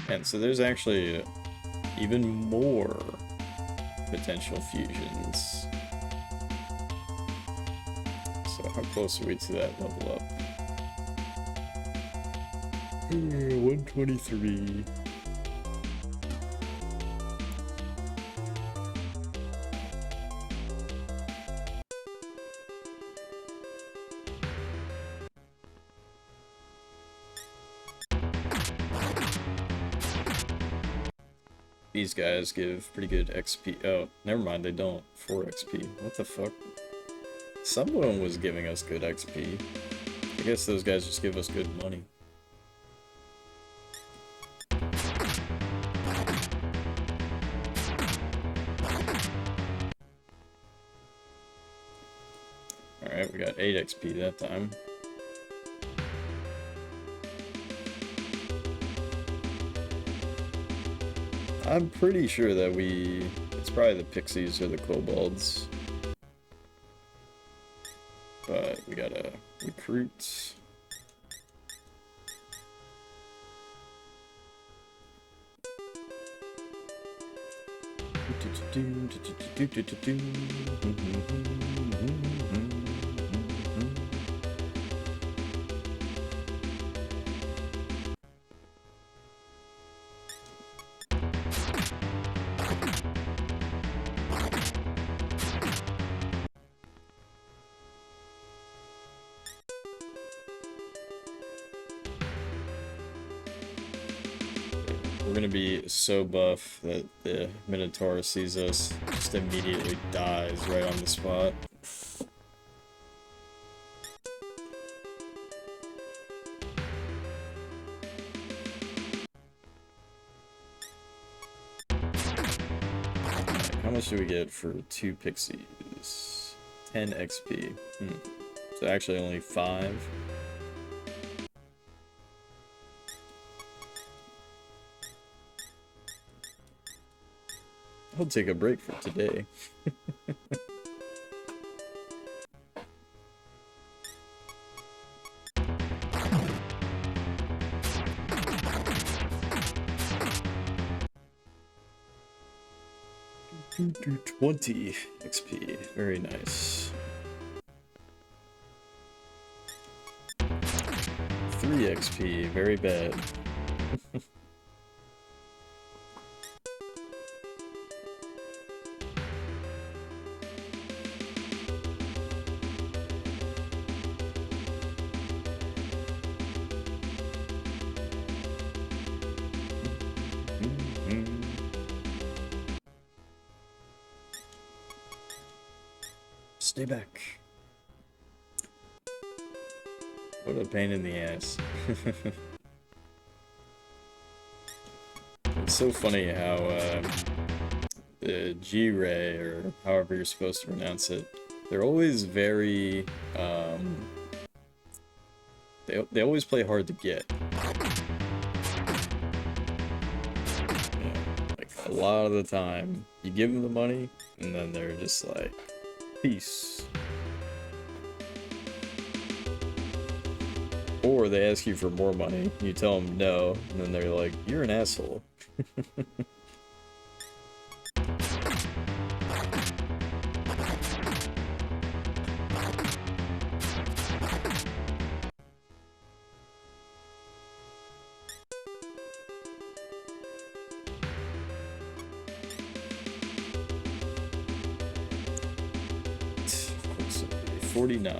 And so there's actually even more potential fusions. So how close are we to that level up? 123. These guys give pretty good XP. Oh, never mind, they don't. 4 XP. What the fuck? Someone was giving us good XP. I guess those guys just give us good money. Alright, we got 8 XP that time. I'm pretty sure that it's probably the pixies or the kobolds. But we gotta recruit. We're gonna be so buff that the Minotaur sees us, just immediately dies right on the spot. Right, how much do we get for 2 pixies? 10 XP. So actually only 5. I'll take a break for today. Do 20 XP. Very nice. 3 XP. Very bad. Stay back. What a pain in the ass. It's so funny how the G-Ray, or however you're supposed to pronounce it, they're always very they always play hard to get. Yeah, like a lot of the time, you give them the money, and then they're just like, peace. Or they ask you for more money, you tell them no, and then they're like, you're an asshole. Let's see, 49.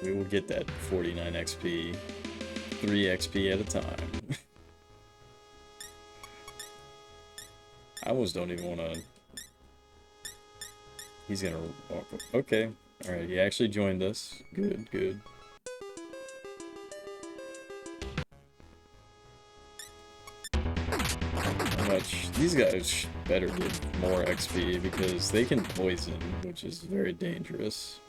We will get that 49 XP, 3 XP at a time. I almost don't even want to... He's gonna walk... Okay, alright, he actually joined us. Good, good. How much... These guys better get more XP because they can poison, which is very dangerous.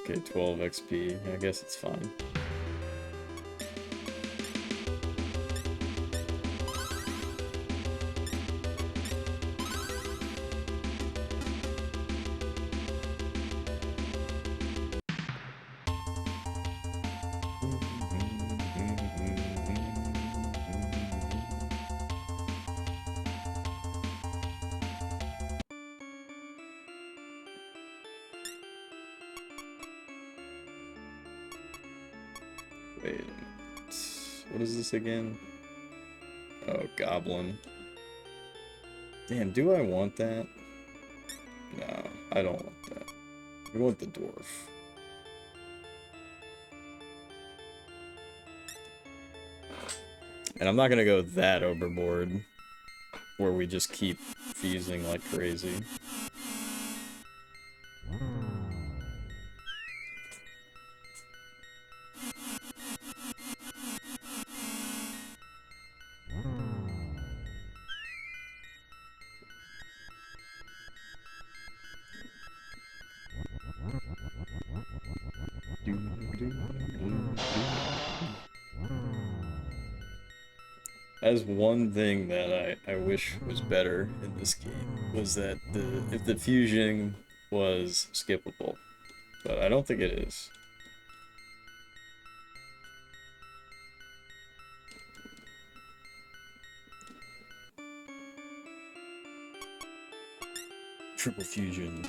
Okay, 12 XP. I guess it's fine. Wait a minute. What is this again? Oh, goblin. Damn, do I want that? No, I don't want that. We want the dwarf. And I'm not gonna go that overboard, where we just keep fusing like crazy. as one thing that I wish was better in this game was that if the fusion was skippable, but I don't think it is. Triple fusion.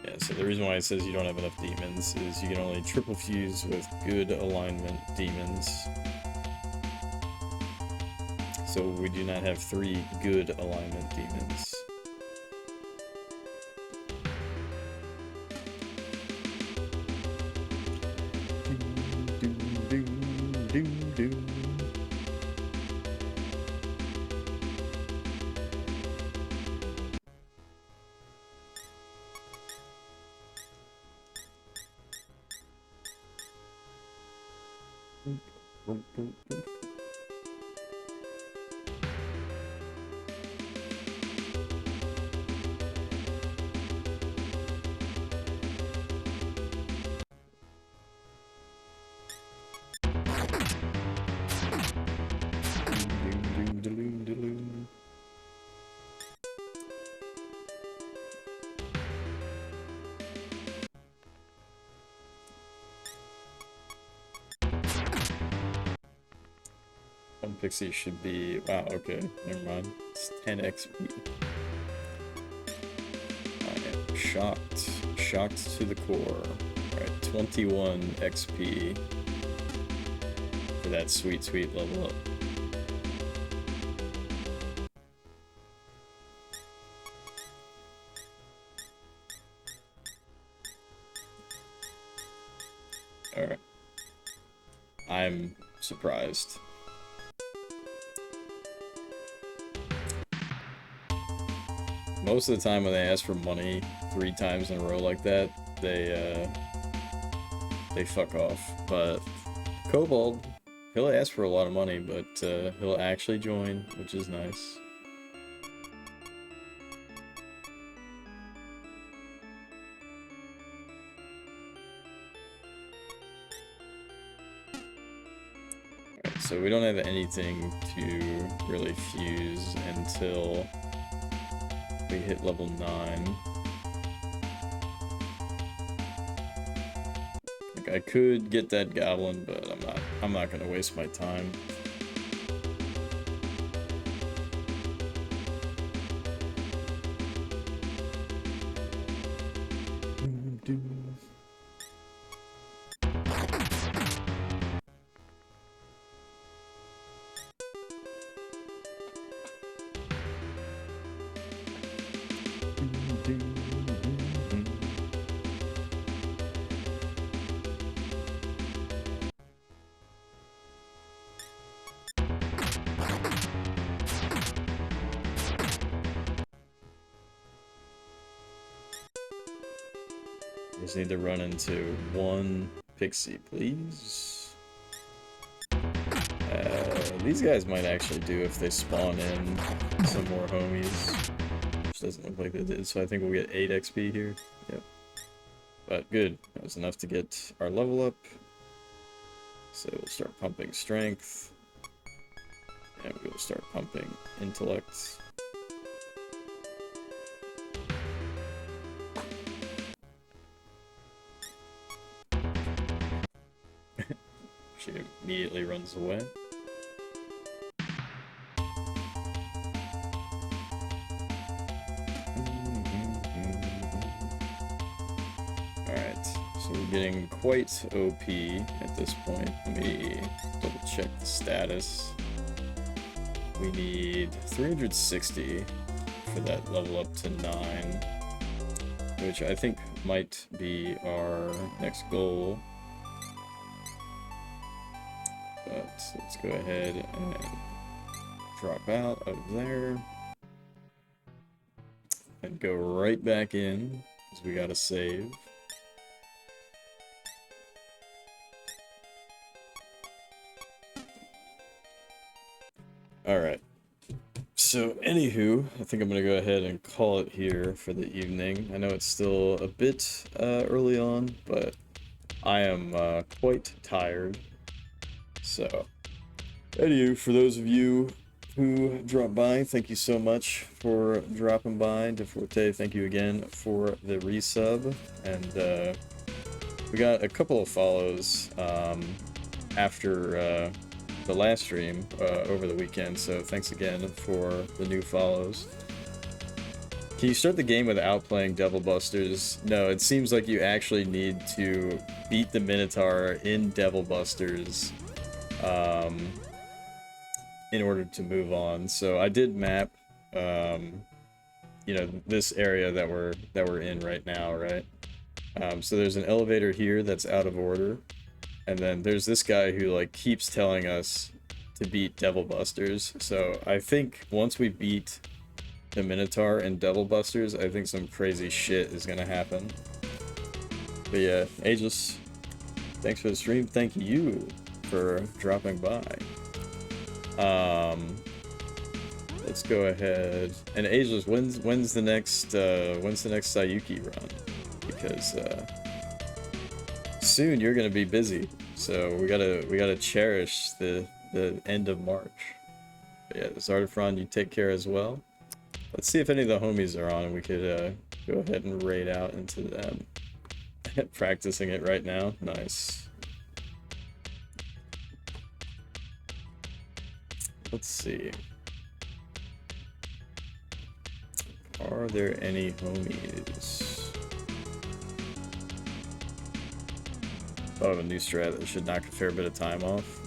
Yeah, so the reason why it says you don't have enough demons is you can only triple fuse with good alignment demons. So we do not have 3 good alignment demons. One pixie should be... Wow, okay, never mind. It's 10 XP. I am shocked. Shocked to the core. Alright, 21 XP for that sweet, sweet level up. Alright. I'm surprised. Most of the time when they ask for money 3 times in a row like that, they fuck off. But Kobold, he'll ask for a lot of money, but he'll actually join, which is nice. Alright, so we don't have anything to really fuse until we hit level 9. Like, I could get that goblin, but I'm not gonna waste my time. Just need to run into 1 pixie, please. These guys might actually do if they spawn in some more homies. Which doesn't look like they did, so I think we'll get 8 XP here. Yep. But good, that was enough to get our level up. So we'll start pumping strength. And we'll start pumping intellect. She immediately runs away. Alright, so we're getting quite OP at this point. Let me double check the status. We need 360 for that level up to 9, which I think might be our next goal. But let's go ahead and drop out of there and go right back in because we gotta save. Alright, so anywho, I think I'm gonna go ahead and call it here for the evening. I know it's still a bit early on, but I am quite tired. So, Anywho, for those of you who dropped by, thank you so much for dropping by. DeForte, thank you again for the resub. And we got a couple of follows after the last stream over the weekend, so thanks again for the new follows. Can you start the game without playing Devil Busters? No, it seems like you actually need to beat the Minotaur in Devil Busters in order to move on. So I did map, you know, this area that we're in right now, right? So there's an elevator here that's out of order, and then there's this guy who like keeps telling us to beat Devil Busters. So I think once we beat the Minotaur and Devil Busters, I think some crazy shit is gonna happen. But yeah, Ageless, thanks for the stream. Thank you for dropping by. Let's go ahead and Ageless, when's the next Sayuki run? Because soon you're gonna be busy, so we gotta cherish the end of March. But yeah, Zardafron, you take care as well. Let's see if any of the homies are on and we could go ahead and raid out into them. Practicing it right now. Nice. Let's see. Are there any homies? Thought of a new strat that should knock a fair bit of time off.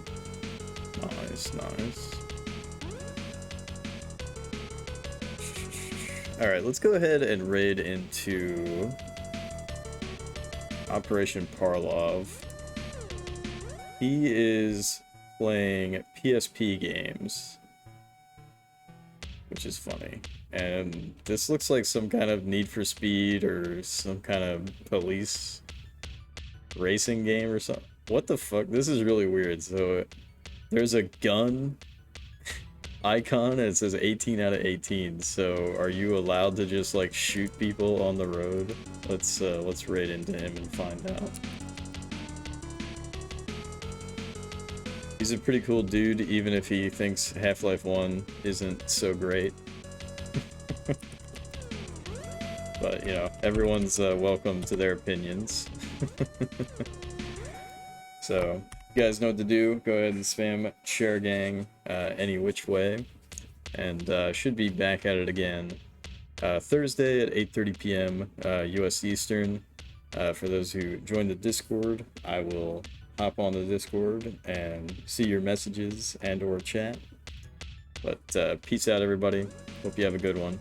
Nice, nice. Alright, let's go ahead and raid into Operation Parlov. He is playing PSP games, which is funny. And this looks like some kind of Need for Speed or some kind of police racing game or something. What the fuck? This is really weird. So there's a gun icon and it says 18 out of 18. So are you allowed to just like shoot people on the road? Let's raid into him and find out. He's a pretty cool dude, even if he thinks Half-Life 1 isn't so great. But, you know, everyone's welcome to their opinions. So, you guys know what to do. Go ahead and spam share gang any which way. And should be back at it again Thursday at 8:30 p.m. US Eastern. For those who joined the Discord, I will hop on the Discord and see your messages and or chat. But peace out, everybody. Hope you have a good one.